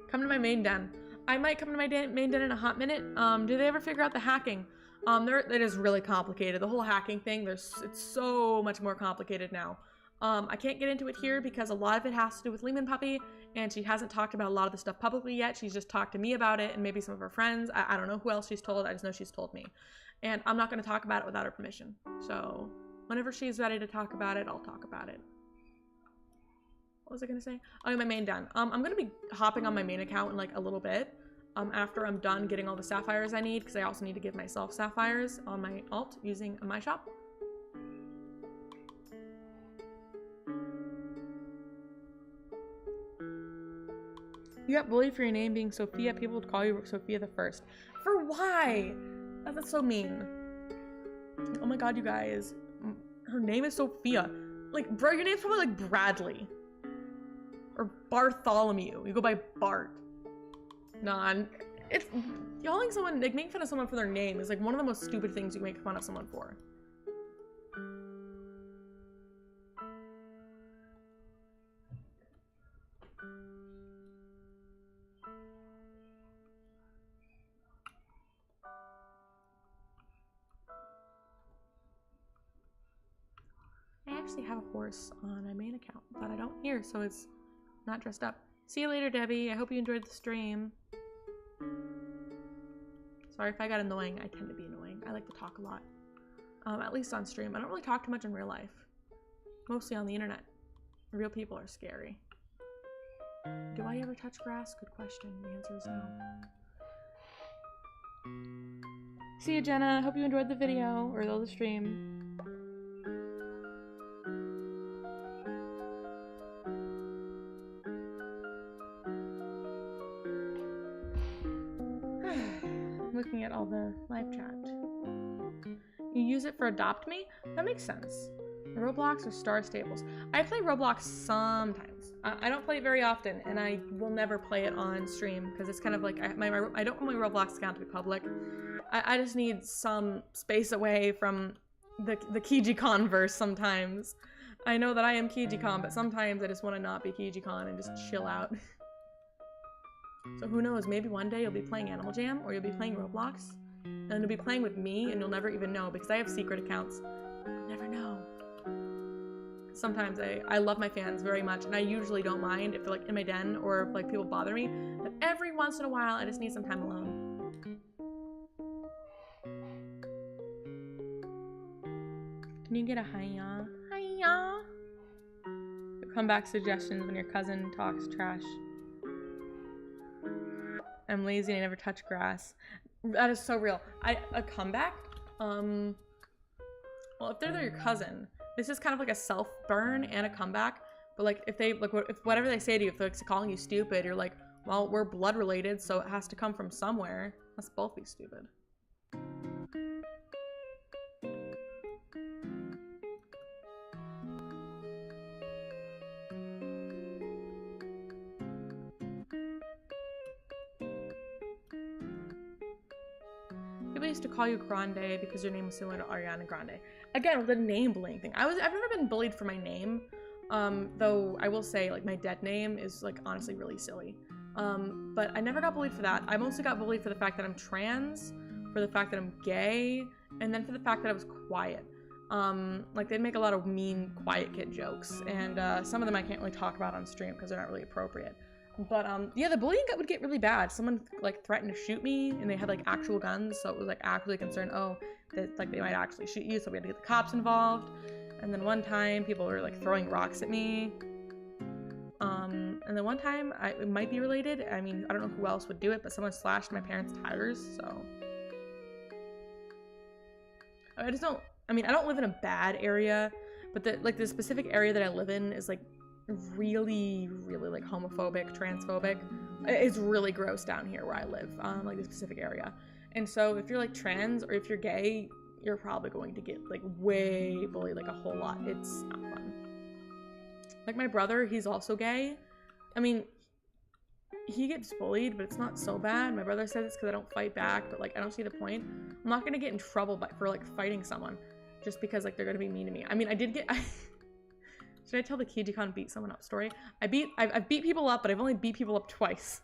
Come to my main den. I might come to my main den in a hot minute. Do they ever figure out the hacking? It is really complicated. The whole hacking thing, it's so much more complicated now. I can't get into it here because a lot of it has to do with Lehman Puppy, and she hasn't talked about a lot of the stuff publicly yet. She's just talked to me about it and maybe some of her friends. I don't know who else she's told. I just know she's told me. And I'm not going to talk about it without her permission. So whenever she's ready to talk about it, I'll talk about it. What was I going to say? Oh, my main den. I'm going to be hopping on my main account in like a little bit. After I'm done getting all the sapphires I need, because I also need to give myself sapphires on my alt using my shop. You got bullied for your name being Sophia. People would call you Sophia the First. For why? That's so mean. Oh my god, you guys. Her name is Sophia. Like, bro, your name's probably like Bradley. Or Bartholomew. You go by Bart. Nah, it's yelling someone, like making fun of someone for their name is like one of the most stupid things you make fun of someone for. I actually have a horse on my main account that I don't hear, so it's not dressed up. See you later, Debbie. I hope you enjoyed the stream. Sorry if I got annoying. I tend to be annoying. I like to talk a lot. At least on stream. I don't really talk too much in real life. Mostly on the internet. Real people are scary. Do I ever touch grass? Good question. The answer is no. See you, Jenna. Hope you enjoyed the video or the stream. looking at all the live chat. You use it for Adopt Me? That makes sense. Roblox or Star Stables? I play Roblox sometimes. I don't play it very often, and I will never play it on stream because it's kind of like I don't want my Roblox account to be public. I just need some space away from the KijjiKon verse sometimes. I know that I am KijjiKon, but sometimes I just want to not be KijjiKon and just chill out. So who knows, maybe one day you'll be playing Animal Jam or you'll be playing Roblox and you'll be playing with me and you'll never even know because I have secret accounts. You'll never know. Sometimes I love my fans very much and I usually don't mind if they're like in my den or if like people bother me, but every once in a while I just need some time alone. Can you get a hiya? Hiya! Comeback suggestions when your cousin talks trash. I'm lazy and I never touch grass. That is so real. A comeback? Well, if they're your cousin, this is kind of like a self-burn and a comeback. But like, if they like, if whatever they say to you, if they're like calling you stupid, you're like, well, we're blood related, so it has to come from somewhere. Let's both be stupid. People used to call you Grande because your name was similar to Ariana Grande. Again, with the name bullying thing. I've never been bullied for my name. Though I will say like my dead name is like honestly really silly. But I never got bullied for that. I mostly got bullied for the fact that I'm trans, for the fact that I'm gay, and then for the fact that I was quiet. Like they'd make a lot of mean quiet kid jokes, and some of them I can't really talk about on stream because they're not really appropriate. But yeah, the bullying would get really bad. Someone like threatened to shoot me and they had like actual guns, so it was like actually concerned, oh, that like they might actually shoot you, so we had to get the cops involved. And then one time people were like throwing rocks at me. And then one time, it might be related, I mean, I don't know who else would do it, but someone slashed my parents' tires, so. I just don't, I mean, I don't live in a bad area, but the specific area that I live in is like really, really like homophobic, transphobic. It's really gross down here where I live, like the specific area. And so if you're like trans or if you're gay, you're probably going to get like way bullied, like a whole lot. It's not fun. Like my brother, he's also gay. I mean, he gets bullied, but it's not so bad. My brother says it's because I don't fight back, but like I don't see the point. I'm not gonna get in trouble for like fighting someone just because like they're gonna be mean to me. I mean, I did get. Should I tell the KijjiKon beat someone up story? I've beat people up, but I've only beat people up twice.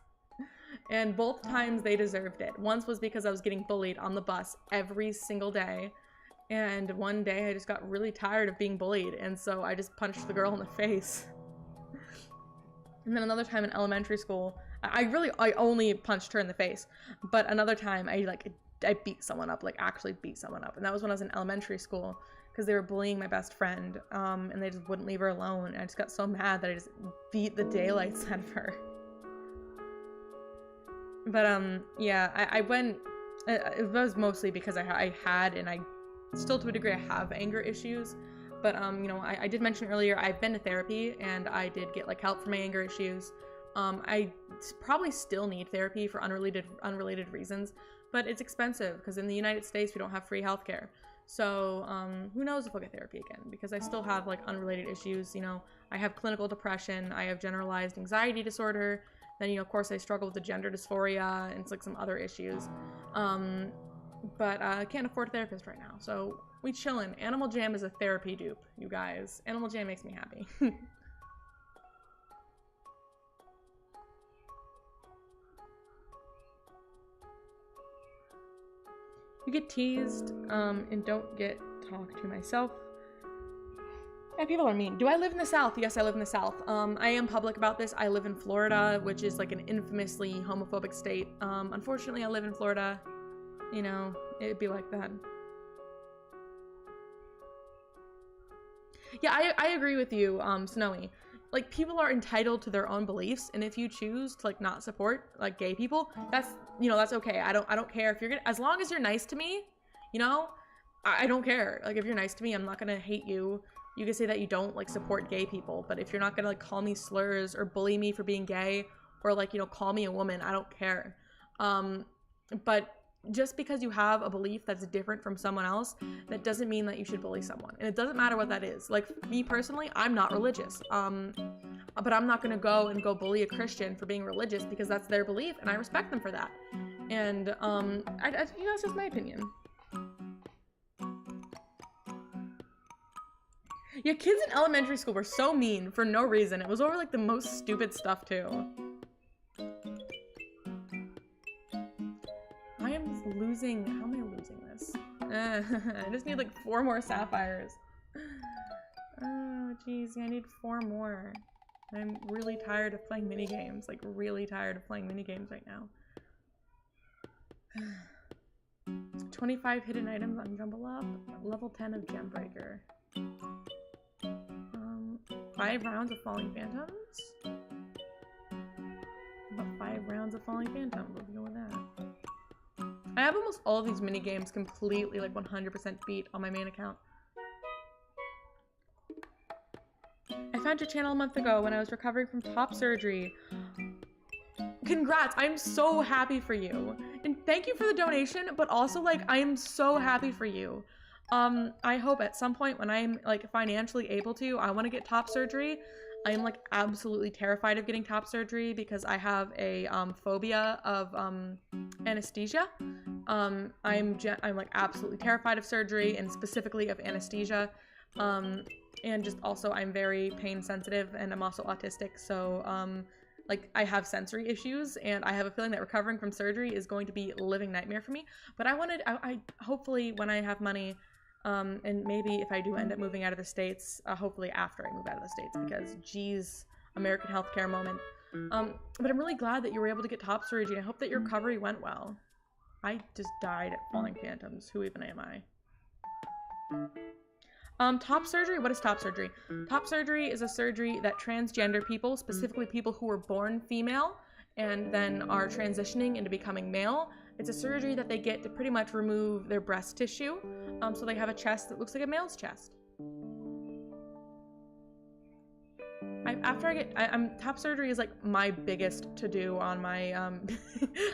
And both times they deserved it. Once was because I was getting bullied on the bus every single day. And one day I just got really tired of being bullied. And so I just punched the girl in the face. And then another time in elementary school, I only punched her in the face. But another time I beat someone up, like actually beat someone up. And that was when I was in elementary school. Because they were bullying my best friend, and they just wouldn't leave her alone. And I just got so mad that I just beat the daylights out of her. But yeah, I went. It was mostly because I had, and I still to a degree I have anger issues. But you know, I did mention earlier I've been to therapy, and I did get like help for my anger issues. I probably still need therapy for unrelated reasons, but it's expensive because in the United States we don't have free healthcare. So who knows if I'll get therapy again, because I still have like unrelated issues. You know, I have clinical depression, I have generalized anxiety disorder, then you know, of course I struggle with the gender dysphoria and it's like some other issues. But I can't afford a therapist right now, so we chillin'. Animal Jam is a therapy dupe, you guys. Animal Jam makes me happy. You get teased, and don't get talked to myself. Yeah, people are mean. Do I live in the South? Yes, I live in the South. I am public about this. I live in Florida, which is like an infamously homophobic state. Unfortunately, I live in Florida. You know, it'd be like that. Yeah, I agree with you, Snowy. Like, people are entitled to their own beliefs, and if you choose to like not support like gay people, that's, you know, that's okay. I don't care if you're gonna, as long as you're nice to me, you know, I don't care. Like, if you're nice to me, I'm not gonna hate you. You can say that you don't like support gay people, but if you're not gonna like call me slurs or bully me for being gay or like, you know, call me a woman, I don't care. But just because you have a belief that's different from someone else, that doesn't mean that you should bully someone. And it doesn't matter what that is. Like me personally, I'm not religious. But I'm not gonna go bully a Christian for being religious because that's their belief and I respect them for that. And you know, that's just my opinion. Yeah, kids in elementary school were so mean for no reason. It was over like the most stupid stuff too. I am losing, how am I losing this? I just need like 4 more sapphires. Oh geez, I need 4 more. I'm really tired of playing mini games, like really tired of playing mini games right now. 25 hidden items on Jumble Up, level 10 of Gem Breaker. 5 rounds of Falling Phantoms? About 5 rounds of Falling Phantoms, let's go with that. I have almost all of these mini games completely like 100% beat on my main account. I found your channel a month ago when I was recovering from top surgery. Congrats, I'm so happy for you. And thank you for the donation, but also like I am so happy for you. I hope at some point when I'm like financially able to, I want to get top surgery. I am like absolutely terrified of getting top surgery because I have a phobia of anesthesia. I'm like absolutely terrified of surgery and specifically of anesthesia. And just also I'm very pain sensitive and I'm also autistic, so like I have sensory issues and I have a feeling that recovering from surgery is going to be a living nightmare for me. But I hopefully when I have money, and maybe if I do end up moving out of the States, hopefully after I move out of the States, because geez, American healthcare moment. But I'm really glad that you were able to get top surgery. I hope that your recovery went well. I just died at Falling Phantoms. Who even am I? Top surgery? What is top surgery? Top surgery is a surgery that transgender people, specifically people who were born female and then are transitioning into becoming male, it's a surgery that they get to pretty much remove their breast tissue, so they have a chest that looks like a male's chest. Top surgery is like my biggest to do on my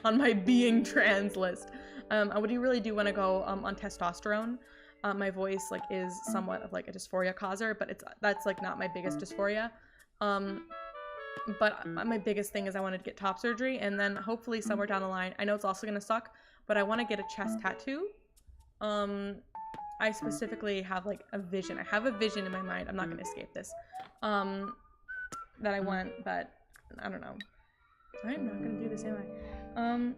on my being trans list. I would really do want to go on testosterone. My voice like is somewhat of like a dysphoria causer, but that's like not my biggest dysphoria. But my biggest thing is I wanted to get top surgery, and then hopefully somewhere down the line, I know it's also gonna suck, but I want to get a chest tattoo. I specifically have like a vision. I have a vision in my mind. I'm not gonna escape this. That I want, but I don't know. I'm not gonna do this, am I?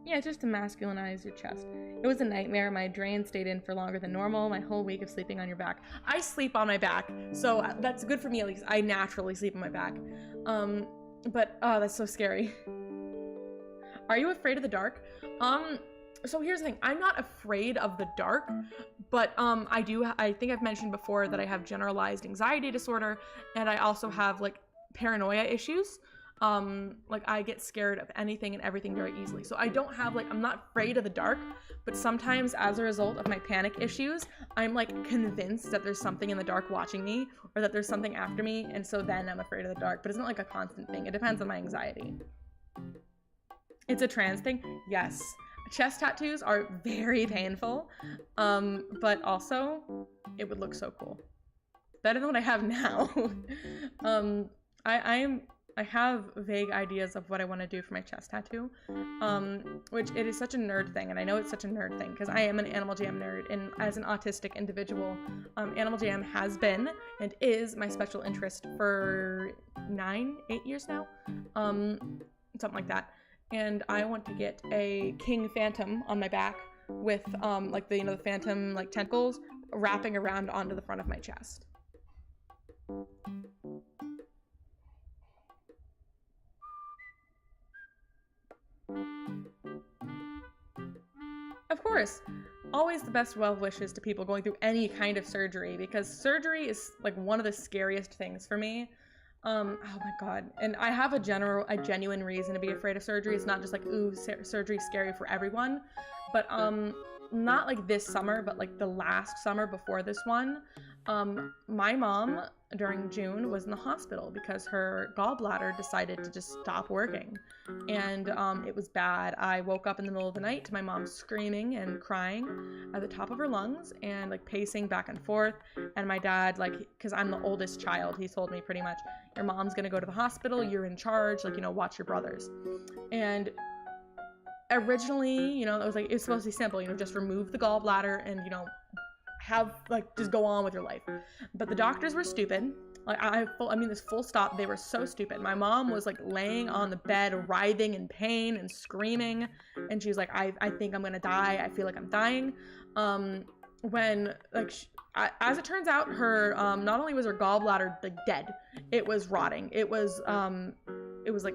Yeah, just to masculinize your chest. It was a nightmare. My drain stayed in for longer than normal. My whole week of sleeping on your back. I sleep on my back, so that's good for me at least. I naturally sleep on my back. But oh, that's so scary. Are you afraid of the dark? So here's the thing. I'm not afraid of the dark, but I think I've mentioned before that I have generalized anxiety disorder, and I also have like paranoia issues. Like I get scared of anything and everything very easily. So I don't have like, I'm not afraid of the dark, but sometimes as a result of my panic issues, I'm like convinced that there's something in the dark watching me or that there's something after me. And so then I'm afraid of the dark, but it's not like a constant thing. It depends on my anxiety. It's a trans thing. Yes. Chest tattoos are very painful. But also it would look so cool. Better than what I have now. I have vague ideas of what I want to do for my chest tattoo, which it is such a nerd thing, and I know it's such a nerd thing because I am an Animal Jam nerd, and as an autistic individual, Animal Jam has been and is my special interest for 8 years now, something like that. And I want to get a king phantom on my back with like the the phantom like tentacles wrapping around onto the front of my chest. Of course, always the best well wishes to people going through any kind of surgery, because surgery is like one of the scariest things for me. Oh my god. And I have a genuine reason to be afraid of surgery. It's not just like, ooh, surgery's scary for everyone. But not like this summer, but like the last summer before this one, my mom during June was in the hospital because her gallbladder decided to just stop working. And it was bad. I woke up in the middle of the night to my mom screaming and crying at the top of her lungs and like pacing back and forth. And my dad, like, because I'm the oldest child, he told me pretty much, your mom's gonna go to the hospital, you're in charge, like, you know, watch your brothers. And originally, you know, it was supposed to be simple, you know, just remove the gallbladder and, you know, have, like, just go on with your life. But the doctors were stupid. Like, I mean, this full stop, they were so stupid. My mom was, like, laying on the bed, writhing in pain and screaming. And she was like, I think I'm gonna die. I feel like I'm dying. When, like, as it turns out, her, not only was her gallbladder, like, dead, it was rotting. It was like,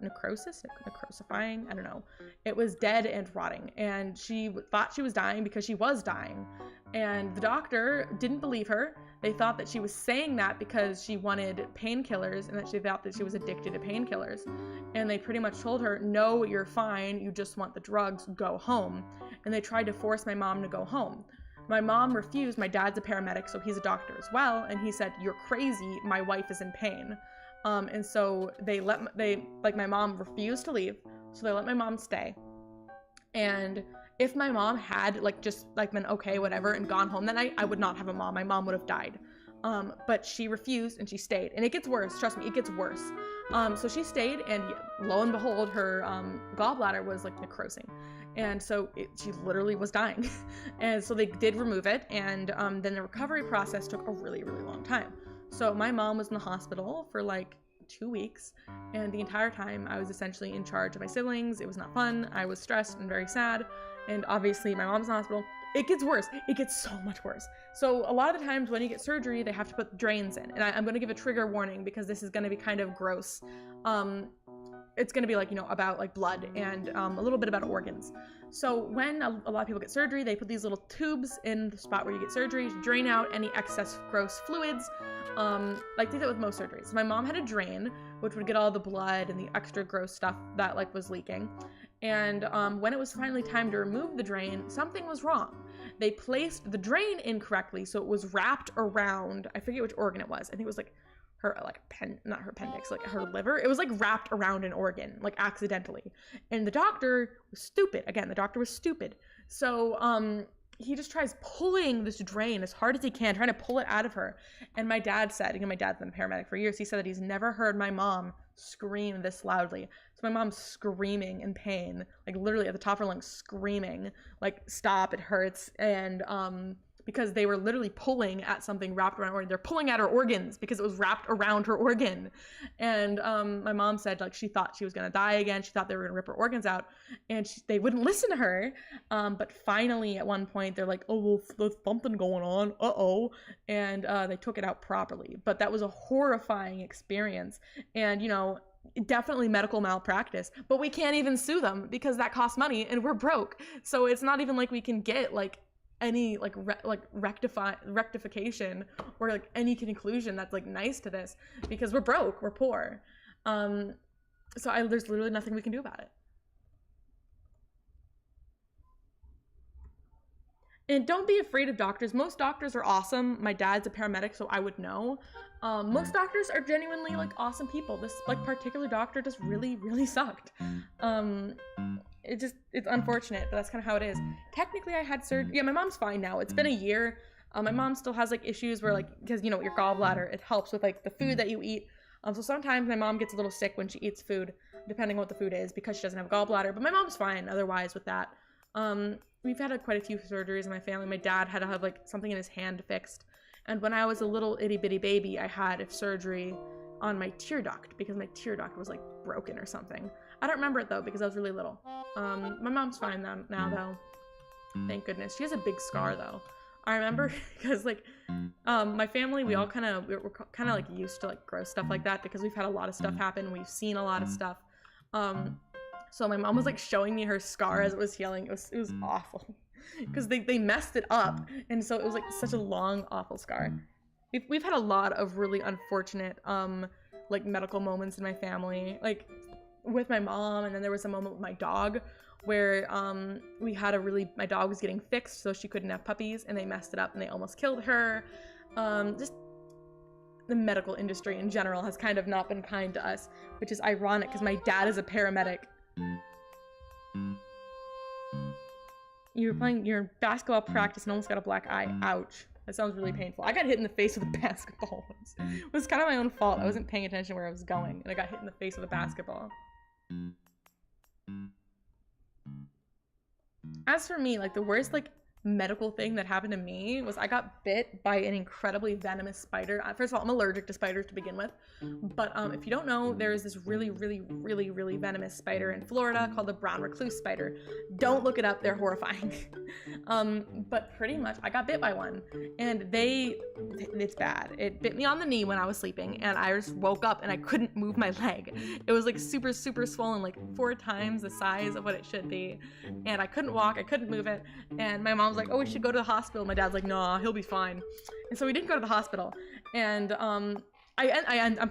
necrosifying, I don't know. It was dead and rotting, and she thought she was dying because she was dying, and the doctor didn't believe her. They thought that she was saying that because she wanted painkillers and that she thought that she was addicted to painkillers, and they pretty much told her, no, you're fine, you just want the drugs, go home. And they tried to force my mom to go home. My mom refused. My dad's a paramedic, so he's a doctor as well, and he said, you're crazy, my wife is in pain. And so my mom refused to leave, so they let my mom stay. And if my mom had just been okay, whatever, and gone home that night, I would not have a mom. My mom would have died. But she refused and she stayed. And it gets worse, trust me, it gets worse. So she stayed, and lo and behold, her gallbladder was necrosing. And so she literally was dying. And so they did remove it, and then the recovery process took a really, really long time. So my mom was in the hospital for 2 weeks, and the entire time I was essentially in charge of my siblings. It was not fun. I was stressed and very sad, and obviously my mom's in the hospital. It gets worse. It gets so much worse. So a lot of the times when you get surgery, they have to put drains in, and I'm going to give a trigger warning because this is going to be kind of gross. It's going to be about blood and a little bit about organs. So when a lot of people get surgery, they put these little tubes in the spot where you get surgery to drain out any excess gross fluids. They did it with most surgeries. So my mom had a drain, which would get all the blood and the extra gross stuff that was leaking. And when it was finally time to remove the drain, something was wrong. They placed the drain incorrectly, so it was wrapped around, I forget which organ it was. I think it was her not her appendix, her liver. It was wrapped around an organ, accidentally. And the doctor was stupid. Again, the doctor was stupid. So he just tries pulling this drain as hard as he can, trying to pull it out of her. And my dad said, my dad's been a paramedic for years, he said that he's never heard my mom scream this loudly. So my mom's screaming in pain, literally at the top of her lungs, screaming, stop, it hurts. And because they were literally pulling at something wrapped around her organ. They're pulling at her organs because it was wrapped around her organ. And my mom said she thought she was gonna die again. She thought they were gonna rip her organs out, and they wouldn't listen to her. But finally, at one point, they're like, "Oh, well, there's something going on. Uh-oh," and they took it out properly. But that was a horrifying experience, and definitely medical malpractice. But we can't even sue them because that costs money, and we're broke. So it's not even we can get any rectification or any conclusion that's nice to this because we're broke, we're poor. So there's literally nothing we can do about it. And don't be afraid of doctors. Most doctors are awesome. My dad's a paramedic, so I would know. Most doctors are genuinely awesome people. This particular doctor just really, really sucked. It's unfortunate, but that's kind of how it is. Technically, I had surgery. Yeah, my mom's fine now. It's been a year. My mom still has issues where because your gallbladder, it helps with the food that you eat. So sometimes my mom gets a little sick when she eats food, depending on what the food is, because she doesn't have a gallbladder. But my mom's fine otherwise with that. We've had quite a few surgeries in my family. My dad had to have something in his hand fixed, and when I was a little itty bitty baby, I had a surgery on my tear duct because my tear duct was broken or something. I don't remember it though because I was really little. My mom's fine now though. Thank goodness. She has a big scar though. I remember because my family, we're kind of used to gross stuff like that because we've had a lot of stuff happen. We've seen a lot of stuff. So my mom was showing me her scar as it was healing. It was awful because they messed it up, and so it was such a long, awful scar. We've had a lot of really unfortunate medical moments in my family. with my mom, and then there was a moment with my dog where we had my dog was getting fixed so she couldn't have puppies, and they messed it up and they almost killed her. Just the medical industry in general has kind of not been kind to us, which is ironic because my dad is a paramedic. You were playing your basketball practice and almost got a black eye. Ouch. That sounds really painful. I got hit in the face with a basketball once. It was kind of my own fault. I wasn't paying attention where I was going, and I got hit in the face with a basketball. As for me, like the worst like medical thing that happened to me was I got bit by an incredibly venomous spider. First of all, I'm allergic to spiders to begin with, but if you don't know, there's this really venomous spider in Florida called the brown recluse spider. Don't look it up, they're horrifying. But pretty much I got bit by one, and it's bad. It bit me on the knee when I was sleeping, and I just woke up and I couldn't move my leg. It was like super swollen, like 4 times the size of what it should be, and I couldn't walk, I couldn't move it, and my mom was like, oh, we should go to the hospital. My dad's like, nah, he'll be fine. And so we didn't go to the hospital, and I'm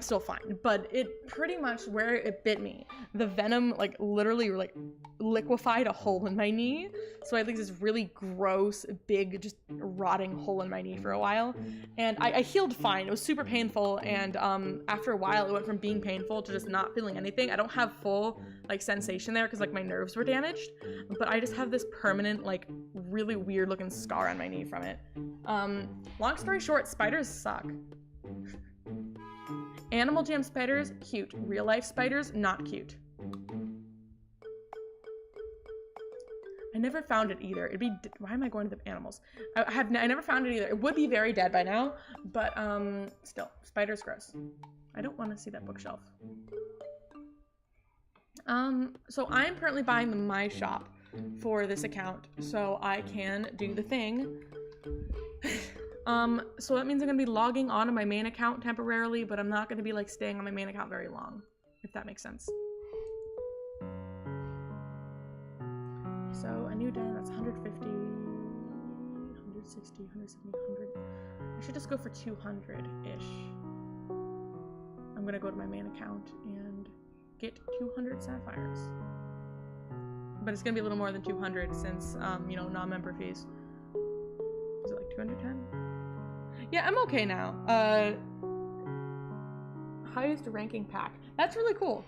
still fine, but it pretty much where it bit me, the venom like literally like liquefied a hole in my knee. So I had like this really gross, big, just rotting hole in my knee for a while, and I healed fine. It was super painful, and after a while it went from being painful to just not feeling anything. I don't have full like sensation there because like my nerves were damaged, but I just have this permanent like really weird looking scar on my knee from it. Long story short, spiders suck. Animal Jam spiders, cute. Real life spiders, not cute. I never found it either. Why am I going to the animals? I never found it either. It would be very dead by now, but still, spiders gross. I don't want to see that bookshelf. So I'm currently buying the My Shop for this account, so I can do the thing. So that means I'm gonna be logging onto my main account temporarily, but I'm not gonna be like staying on my main account very long, if that makes sense. So a new den, that's 150, 160, 170, 100. I should just go for 200-ish. I'm gonna go to my main account and get 200 sapphires. But it's gonna be a little more than 200 since, you know, non-member fees. Is it like 210? Yeah, I'm okay now. Highest ranking pack. That's really cool.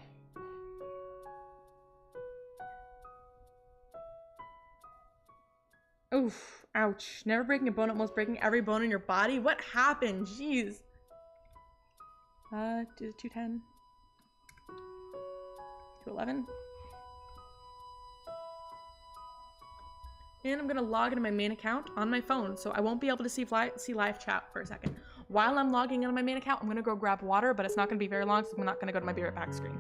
Oof, ouch. Never breaking a bone, almost breaking every bone in your body? What happened? Jeez. Do 210. 211. And I'm gonna log into my main account on my phone, so I won't be able to see live chat for a second. While I'm logging into my main account, I'm gonna go grab water, but it's not gonna be very long, so I'm not gonna go to my be right back screen.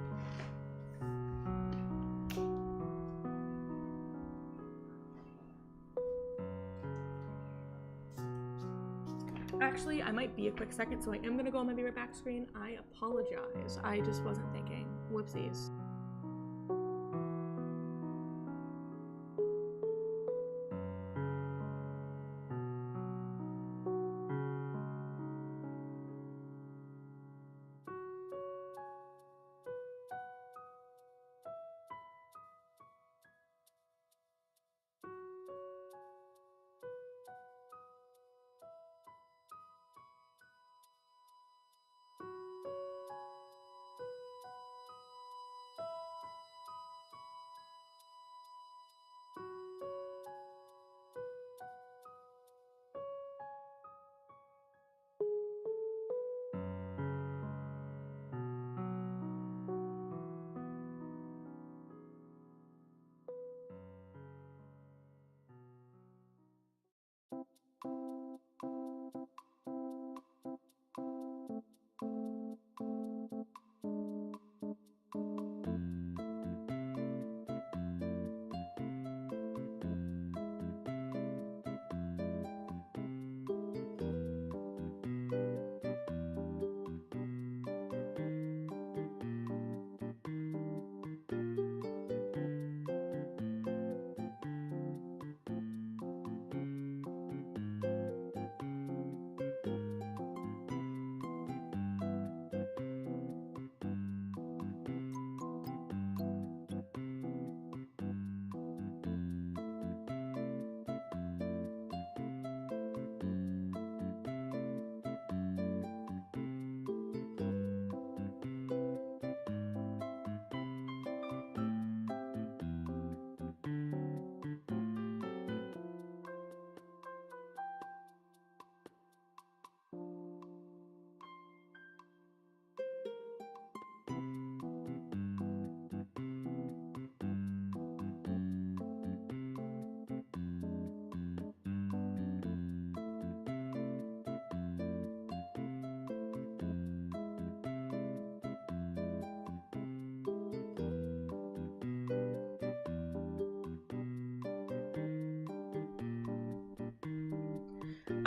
Actually, I might be a quick second, so I am gonna go on my be right back screen. I apologize. I just wasn't thinking. Whoopsies.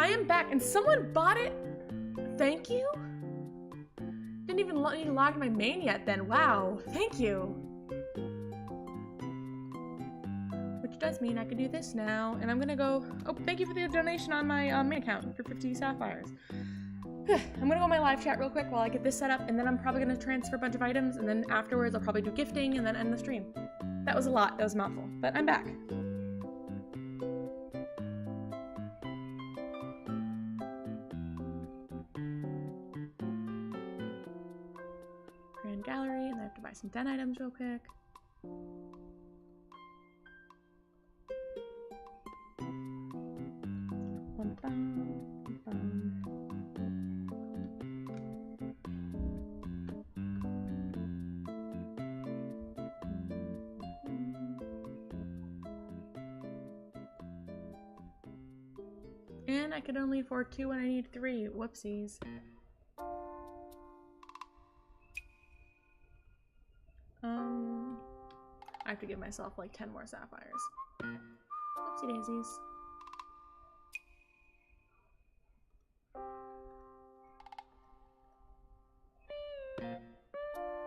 I am back, and someone bought it. Thank you. Didn't even need to log in my main yet then. Wow, thank you. Which does mean I can do this now, and I'm gonna go, oh, thank you for the donation on my main account for 50 sapphires. I'm gonna go on my live chat real quick while I get this set up, and then I'm probably gonna transfer a bunch of items, and then afterwards I'll probably do gifting and then end the stream. That was a lot, that was a mouthful, but I'm back. Grand gallery, and I have to buy some den items real quick. Bum, bum, bum. And I could only afford 2 when I need 3. Whoopsies. I have to give myself like 10 more sapphires. Whoopsie daisies.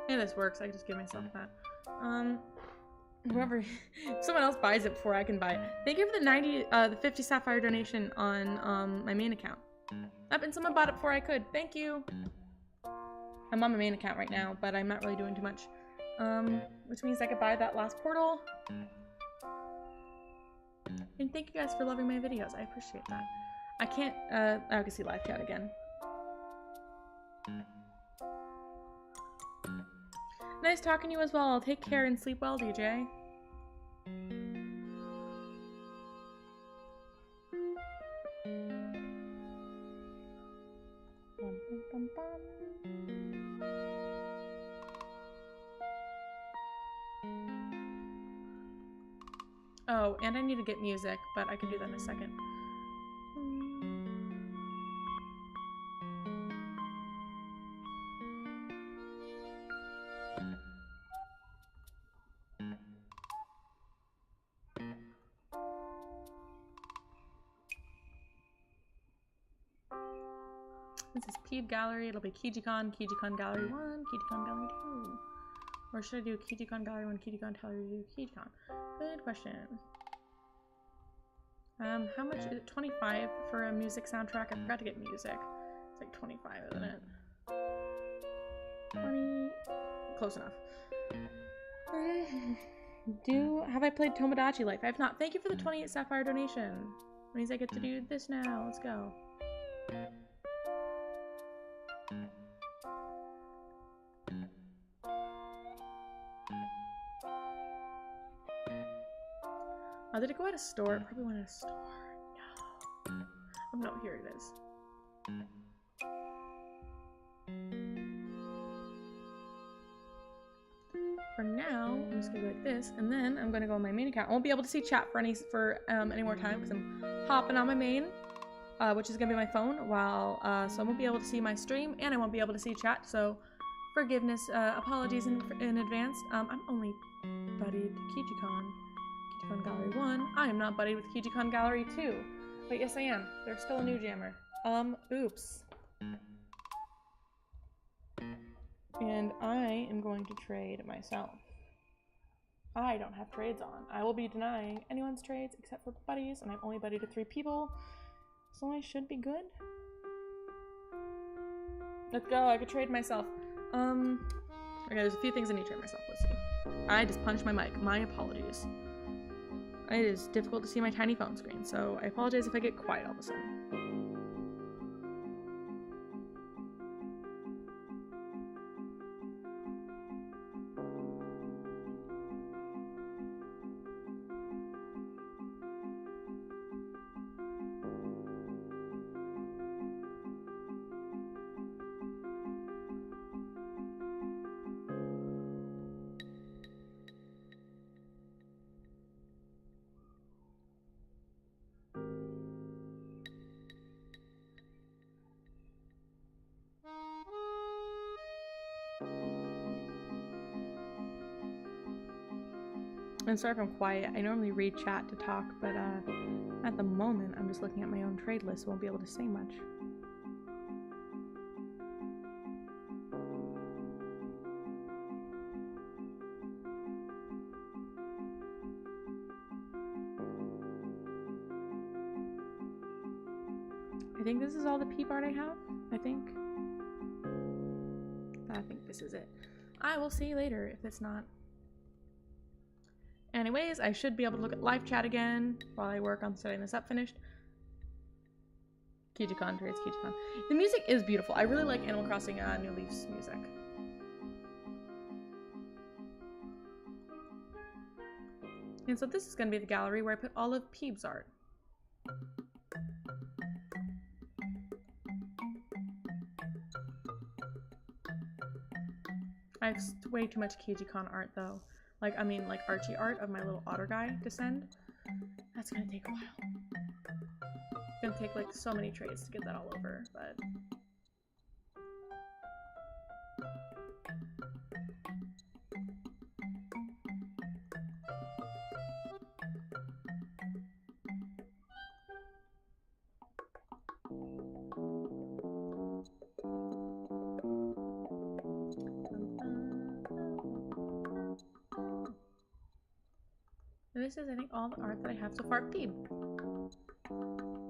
Yeah, this works. I just give myself that. Whoever, if someone else buys it before I can buy it. Thank you for the 50 sapphire donation on my main account. Up, and someone bought it before I could. Thank you. I'm on my main account right now, but I'm not really doing too much. Which means I could buy that last portal. And thank you guys for loving my videos. I appreciate that. I can't, I can see live chat again. Nice talking to you as well. Take care and sleep well, DJ. Bum, bum, bum, bum. Oh, and I need to get music, but I can do that in a second. This is Peed Gallery. It'll be KijjiKon, KijjiKon Gallery 1, KijjiKon Gallery 2. Or should I do KijjiKon Gallery 1, KijjiKon Gallery 2, KijjiKon? Good question. How much is it? 25 for a music soundtrack? I forgot to get music. It's like 25, isn't it? 20. Close enough. Have I played Tomodachi Life? I have not. Thank you for the 28 sapphire donation. That means I get to do this now. Let's go. Oh, did it go out of store? It probably went out of store. No. Oh no, here it is. For now, I'm just gonna go like this, and then I'm gonna go on my main account. I won't be able to see chat for any more time because I'm hopping on my main, which is gonna be my phone. While so I won't be able to see my stream, and I won't be able to see chat. So forgiveness, apologies in advance. I'm only buddied KijjiKon. KijjiKon Gallery 1. I am not buddied with KijjiKon Gallery 2. Wait, yes I am. There's still a new jammer. Oops. And I am going to trade myself. I don't have trades on. I will be denying anyone's trades except for buddies, and I'm only buddied to 3 people. So I should be good. Let's go, I could trade myself. Okay, there's a few things I need to trade myself. Let's see. I just punched my mic. My apologies. It is difficult to see my tiny phone screen, so I apologize if I get quiet all of a sudden. I'm sorry if I'm quiet. I normally read chat to talk, but At the moment, I'm just looking at my own trade list, so won't be able to say much. I think this is all the peep art I have. I think this is it. I will see you later if it's not. Anyways, I should be able to look at live chat again while I work on setting this up finished. KijjiKon trades KijjiKon. The music is beautiful. I really like Animal Crossing New Leaf's music. And so this is going to be the gallery where I put all of Peeb's art. I have way too much KijjiKon art though. Like Archie art of my little otter guy descend. That's gonna take a while. It's gonna take like so many trades to get that all over, but this is, I think, all the art that I have so far. Peep. And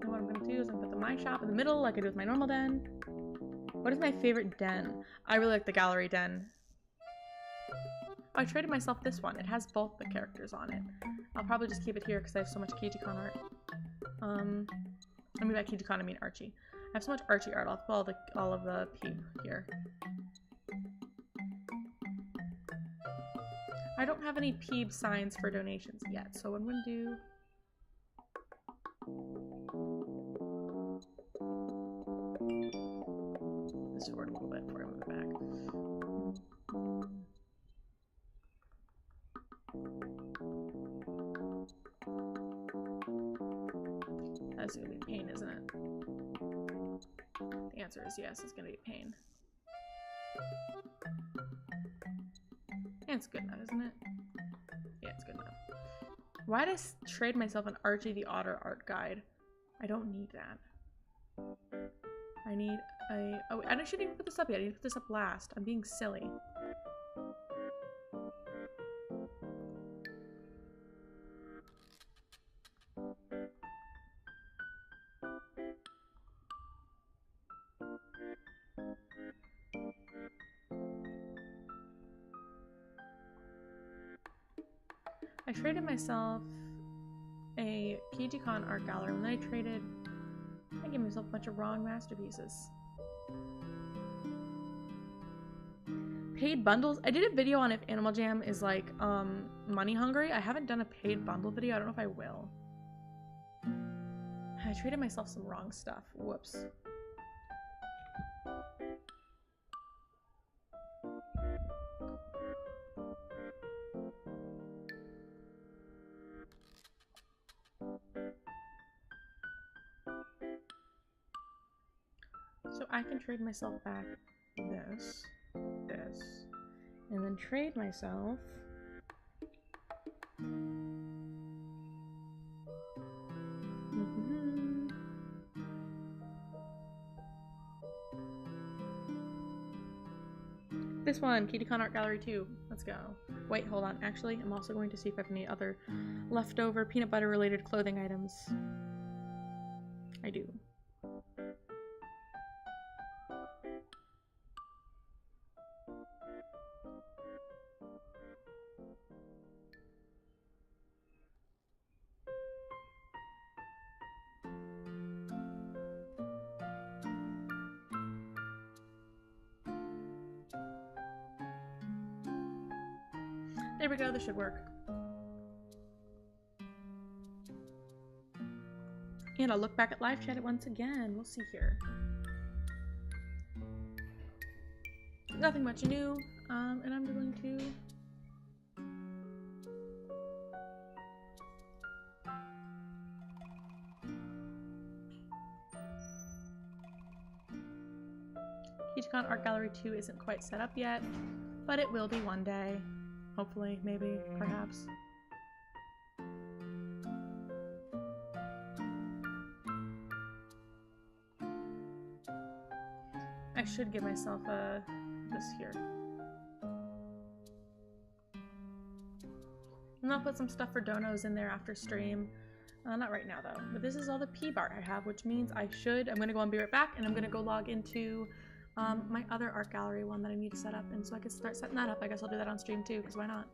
what I'm gonna do is I'm gonna put my shop in the middle like I do with my normal den. What is my favorite den? I really like the gallery den. Oh, I traded myself this one. It has both the characters on it. I'll probably just keep it here because I have so much KijjiKon art. I mean by KijjiKon I mean Archie. I have so much Archie art. I'll put all of the Peep here. I don't have any Peeb signs for donations yet, so what I'm gonna do this forward a little bit before I move it back. That's gonna be a pain, isn't it? The answer is yes, it's gonna be a pain. It's good enough, isn't it? Yeah, it's good enough. Why did I trade myself an Archie the Otter art guide? I don't need that. I need a... Oh, I shouldn't even put this up yet. I need to put this up last. I'm being silly. I traded myself a KijjiKon art gallery, and then I gave myself a bunch of wrong masterpieces. Paid bundles? I did a video on if Animal Jam is like, money hungry. I haven't done a paid bundle video. I don't know if I will. I traded myself some wrong stuff. Whoops. So I can trade myself back this, and then trade myself this one, KijjiKon Art Gallery 2. Let's go. Wait, hold on. Actually, I'm also going to see if I have any other leftover peanut butter related clothing items. I do. There we go, this should work. And I'll look back at live chat once again. We'll see here. Nothing much new, and I'm going to KijjiKon Art Gallery 2 isn't quite set up yet, but it will be one day. Hopefully, maybe, perhaps. should give myself this here. And I'll put some stuff for donos in there after stream. Not right now though, but this is all the peeb art I have, which means I'm gonna go and be right back, and I'm gonna go log into my other art gallery one that I need to set up, and so I can start setting that up. I guess I'll do that on stream too, because why not?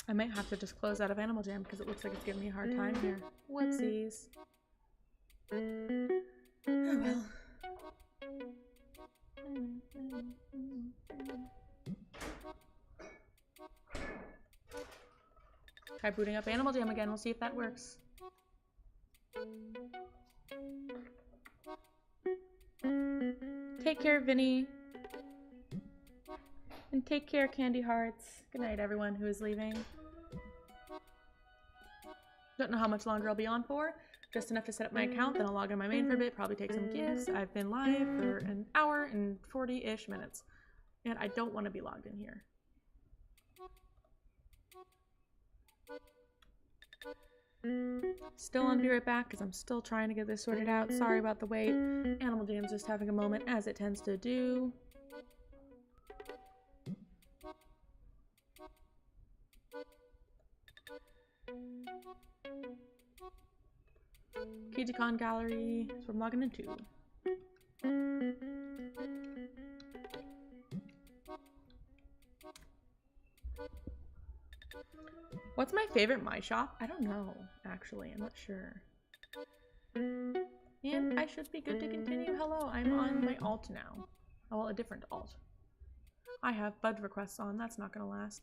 I might have to just close out of Animal Jam because it looks like it's giving me a hard time here. Whoopsies. Oh well. Try booting up Animal Jam again. We'll see if that works. Take care, Vinny. And take care, Candy Hearts. Good night, everyone who is leaving. Don't know how much longer I'll be on for. Just enough to set up my account, then I'll log in my main for a bit, probably take some gifts. I've been live for an hour and 40-ish minutes. And I don't want to be logged in here. Still on Be Right Back because I'm still trying to get this sorted out. Sorry about the wait. Animal Jam's just having a moment, as it tends to do. KijjiKon gallery, so I'm logging into. What's my favorite My Shop? I don't know, actually. I'm not sure. And I should be good to continue. Hello, I'm on my alt now. Oh, well, a different alt. I have bud requests on. That's not gonna last.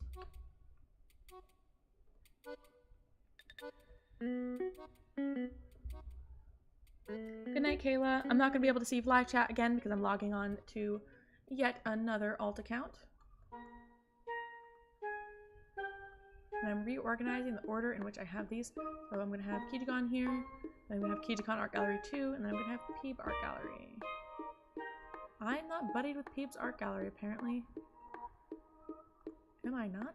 Good night, Kayla. I'm not going to be able to see live chat again because I'm logging on to yet another alt account. And I'm reorganizing the order in which I have these. So I'm going to have KijjiKon here, then I'm going to have KijjiKon Art Gallery 2, and then I'm going to have Peeb Art Gallery. I'm not buddied with Peeb's Art Gallery, apparently. Am I not?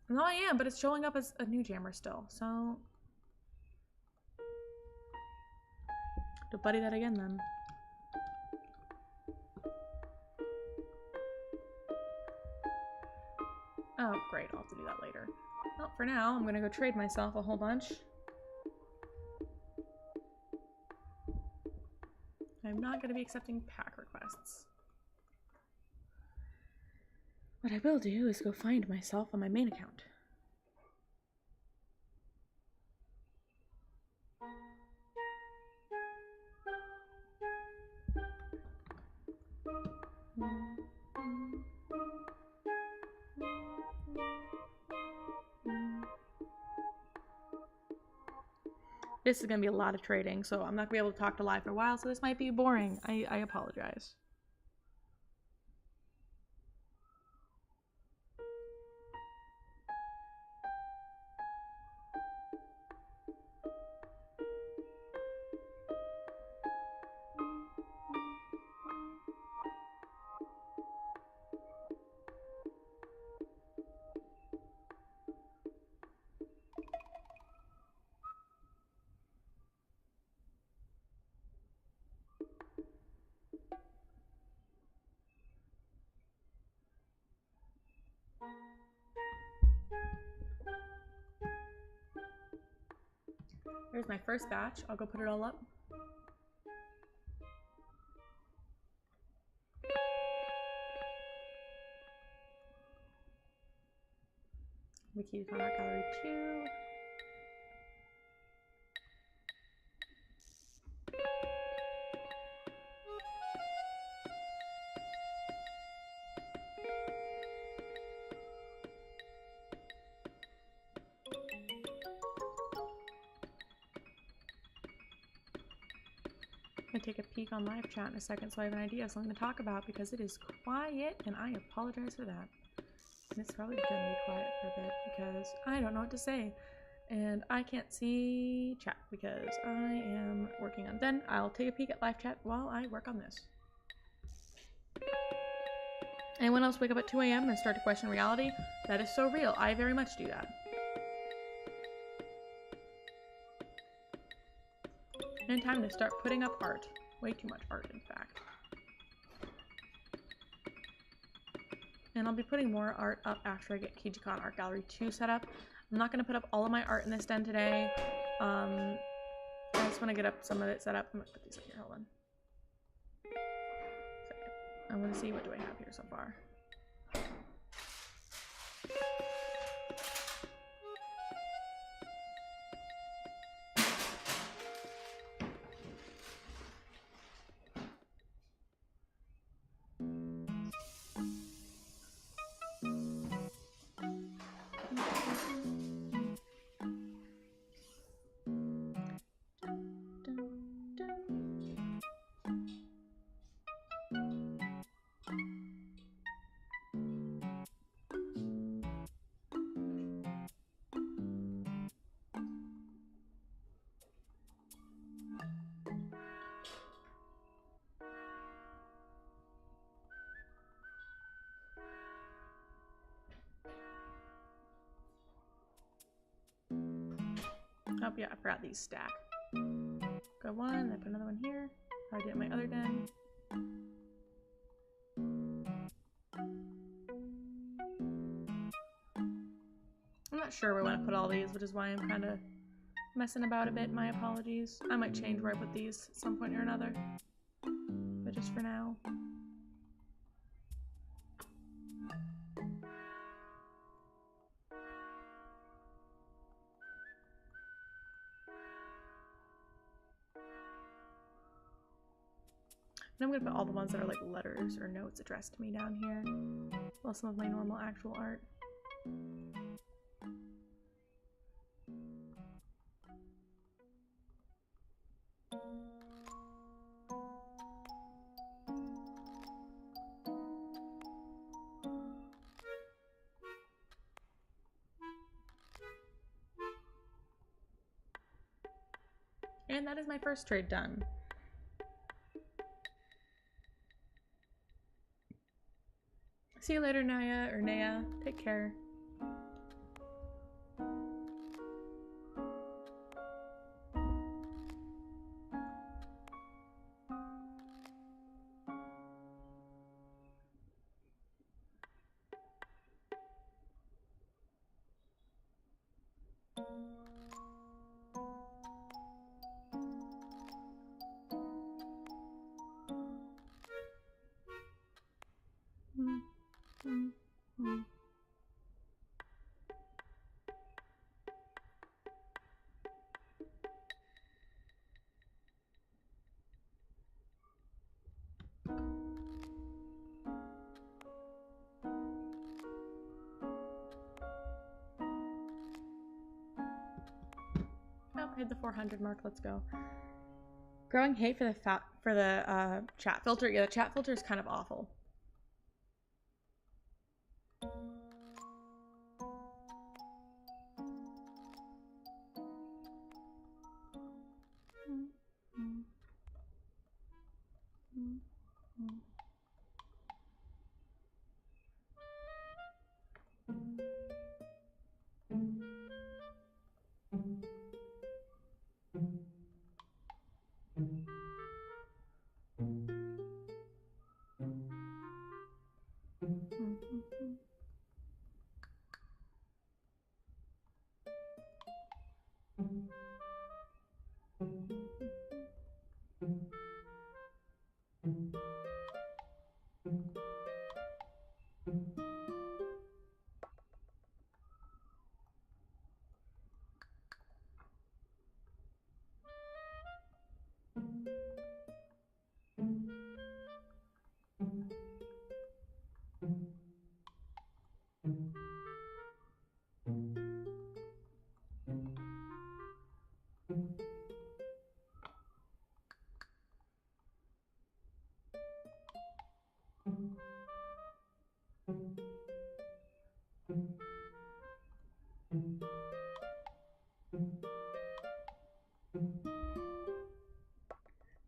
No, I am, but it's showing up as a new jammer still, so... to buddy that again, then. Oh, great, I'll have to do that later. Well, for now, I'm gonna go trade myself a whole bunch. I'm not gonna be accepting pack requests. What I will do is go find myself on my main account. This is going to be a lot of trading, so I'm not going to be able to talk to live for a while, so this might be boring. I apologize. There's my first batch. I'll go put it all up. KijjiKon Art Gallery 2. I'm gonna take a peek on live chat in a second so I have an idea of something to talk about because it is quiet and I apologize for that. And it's probably gonna be quiet for a bit because I don't know what to say. And I can't see chat because I am working on. Then I'll take a peek at live chat while I work on this. Anyone else wake up at 2 a.m. and start to question reality? That is so real. I very much do that. And time to start putting up art. Way too much art, in fact. And I'll be putting more art up after I get KijjiKon Art Gallery 2 set up. I'm not going to put up all of my art in this den today. I just want to get up some of it set up. I'm going to put these up here. Hold on. I'm going to see what do I have here so far. Oh yeah, I forgot these stack. Got one, I put another one here. I did my other den. I'm not sure where I want to put all these, which is why I'm kind of messing about a bit. My apologies. I might change where I put these at some point or another. But just for now. And I'm going to put all the ones that are like letters or notes addressed to me down here. Well, some of my normal actual art. And that is my first trade done. See you later, Naya, or Naya. Take care. Hit the 400 mark. Let's go. Growing hate for the chat filter. Yeah, the chat filter is kind of awful.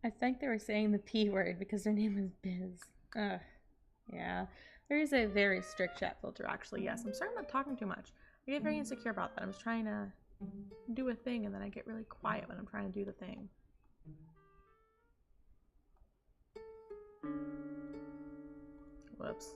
I think they were saying the P word because their name is Biz. Ugh. Yeah. There is a very strict chat filter, actually. Yes, I'm sorry I'm not talking too much. I get very insecure about that. I'm just trying to do a thing and then I get really quiet when I'm trying to do the thing. Whoops.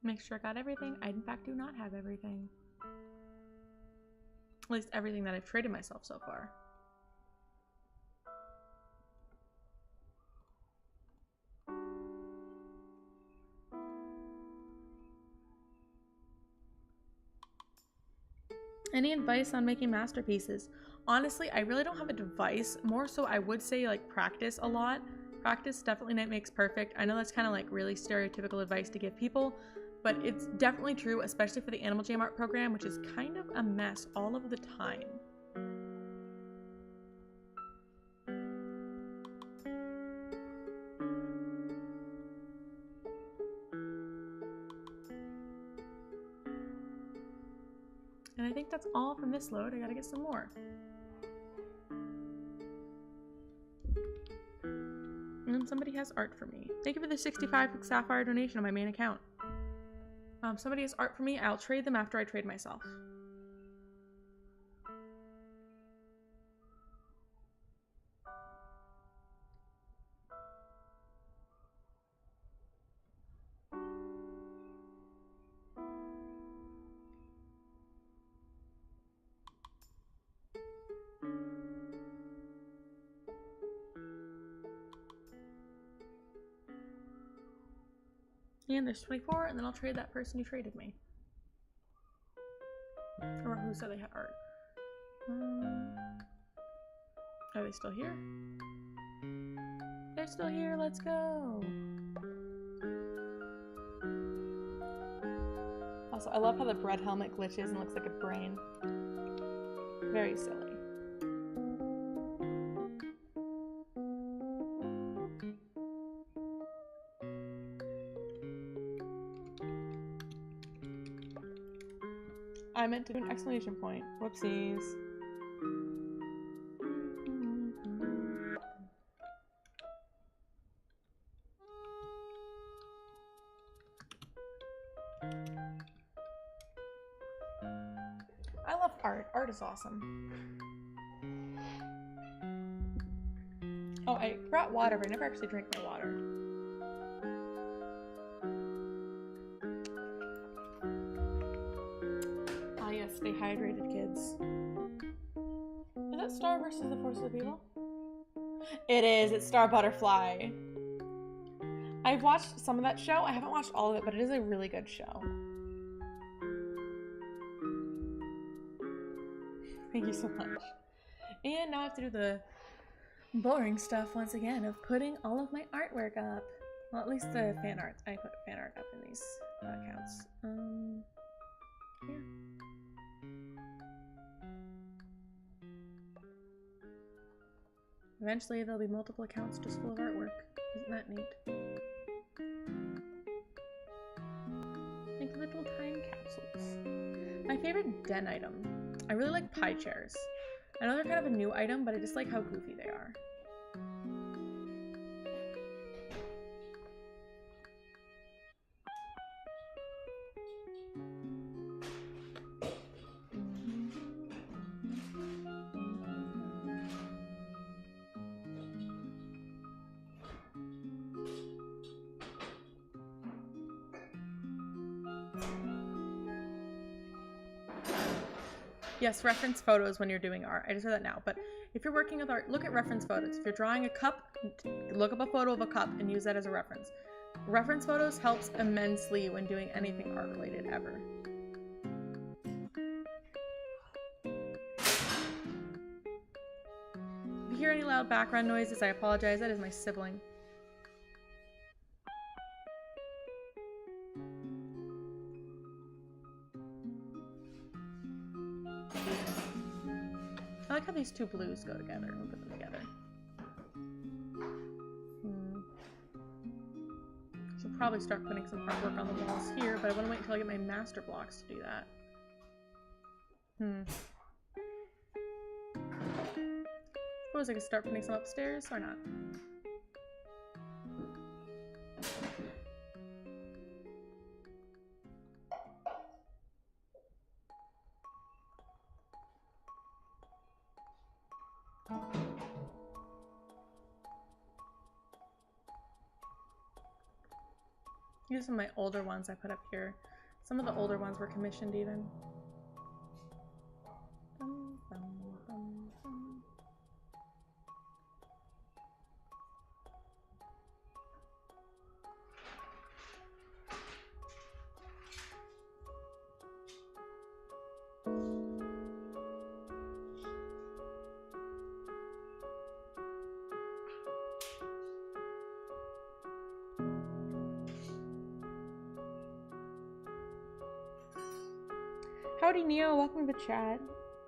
Make sure I got everything. I in fact do not have everything. At least everything that I've traded myself so far. Any advice on making masterpieces? Honestly, I really don't have advice. More so I would say like practice a lot. Practice definitely makes perfect. I know that's kind of like really stereotypical advice to give people, but it's definitely true, especially for the Animal Jam Art program, which is kind of a mess all of the time. And I think that's all from this load. I gotta get some more. And then somebody has art for me. Thank you for the 65 sapphire donation on my main account. Somebody has art for me. I'll trade them after I trade myself. And there's 24, and then I'll trade that person who traded me. Or who said they had art. Are they still here? They're still here, let's go! Also, I love how the bread helmet glitches and looks like a brain. Very silly. I meant to do an exclamation point. Whoopsies. I love art. Art is awesome. Oh, I brought water, but I never actually drank my water. Stay hydrated, kids. Is that Star versus the Force of the People? It is. It's Star Butterfly. I've watched some of that show. I haven't watched all of it, but it is a really good show. Thank you so much. And now I have to do the boring stuff once again of putting all of my artwork up. Well, at least the fan art. I put fan art up in these accounts. Here. Eventually, there'll be multiple accounts just full of artwork. Isn't that neat? Like little time capsules. My favorite den item. I really like pie chairs. I know they're kind of a new item, but I just like how goofy they are. Yes, reference photos when you're doing art. I just heard that now. But if you're working with art, look at reference photos. If you're drawing a cup, look up a photo of a cup and use that as a reference. Reference photos helps immensely when doing anything art related ever. If you hear any loud background noises, I apologize. That is my sibling. I like how these two blues go together and put them together. Should probably start putting some artwork on the walls here, but I want to wait until I get my master blocks to do that. Suppose I could start putting some upstairs, or not? These are some of my older ones I put up here. Some of the older ones were commissioned even. Bum, bum, bum, bum. Howdy Neo, welcome to the chat.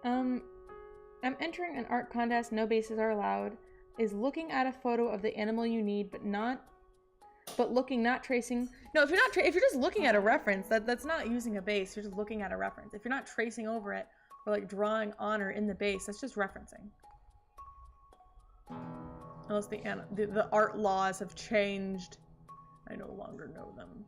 I'm entering an art contest, no bases are allowed. Is looking at a photo of the animal you need, but looking, not tracing. No, if you're just looking at a reference, that's not using a base, you're just looking at a reference. If you're not tracing over it, or like drawing on or in the base, that's just referencing. Unless the art laws have changed. I no longer know them.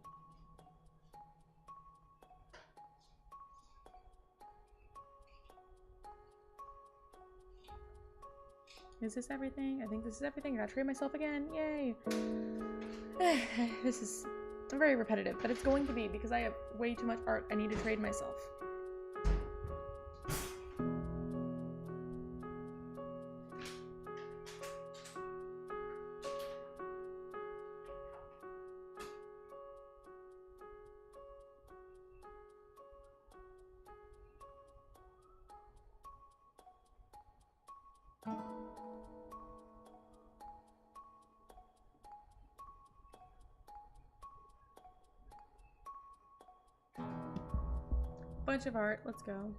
Is this everything? I think this is everything. I gotta trade myself again. Yay! This is very repetitive, but it's going to be because I have way too much art I need to trade myself. Bunch of art, let's go.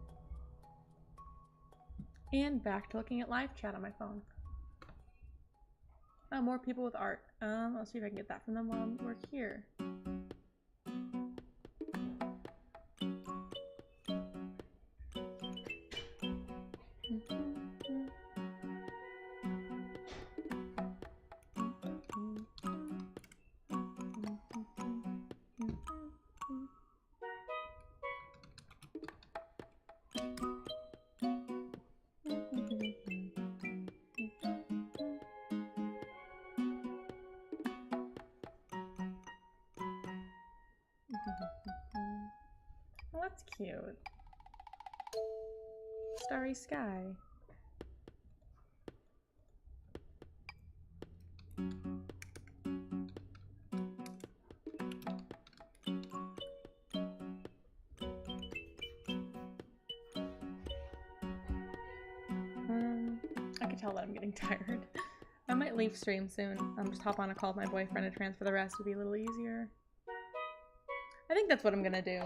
And back to looking at live chat on my phone. Oh, more people with art. I'll see if I can get that from them while we're here. Oh, that's cute. Starry sky. I can tell that I'm getting tired. I might leave stream soon. Just hop on a call with my boyfriend and transfer the rest would be a little easier. I think that's what I'm gonna do.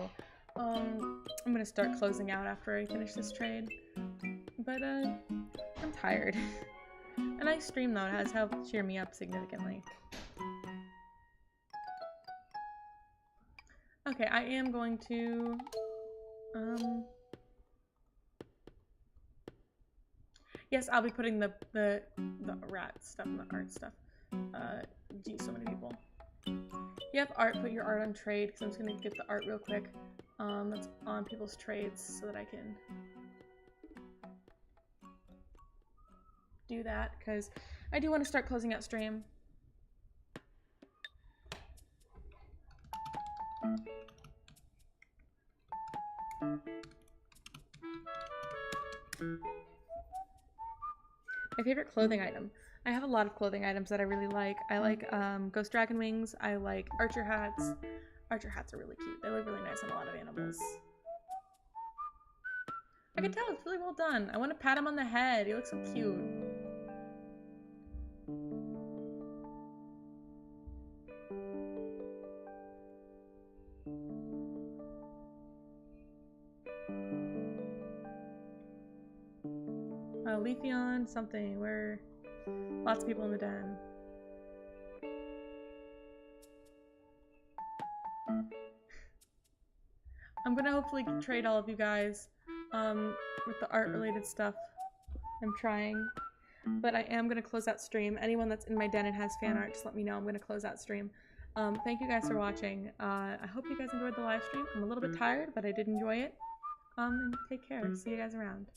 I'm gonna start closing out after I finish this trade. But, I'm tired. A nice stream, though. It has helped cheer me up significantly. Okay, I am going to, yes, I'll be putting the rat stuff and the art stuff. Geez, so many people. You have art, put your art on trade, because I'm just going to get the art real quick. That's on people's trades so that I can do that, because I do want to start closing out stream. My favorite clothing item. I have a lot of clothing items that I really like. I like ghost dragon wings. I like archer hats. Archer hats are really cute. They look really nice on a lot of animals. I can tell it's really well done. I want to pat him on the head. He looks so cute. Leafeon, something. Where lots of people in the den. I'm gonna hopefully trade all of you guys with the art related stuff. I'm trying, but I am gonna close out stream. Anyone that's in my den and has fan art, just let me know. I'm gonna close out stream. Thank you guys for watching. I hope you guys enjoyed the live stream. I'm a little bit tired, but I did enjoy it. And take care. See you guys around.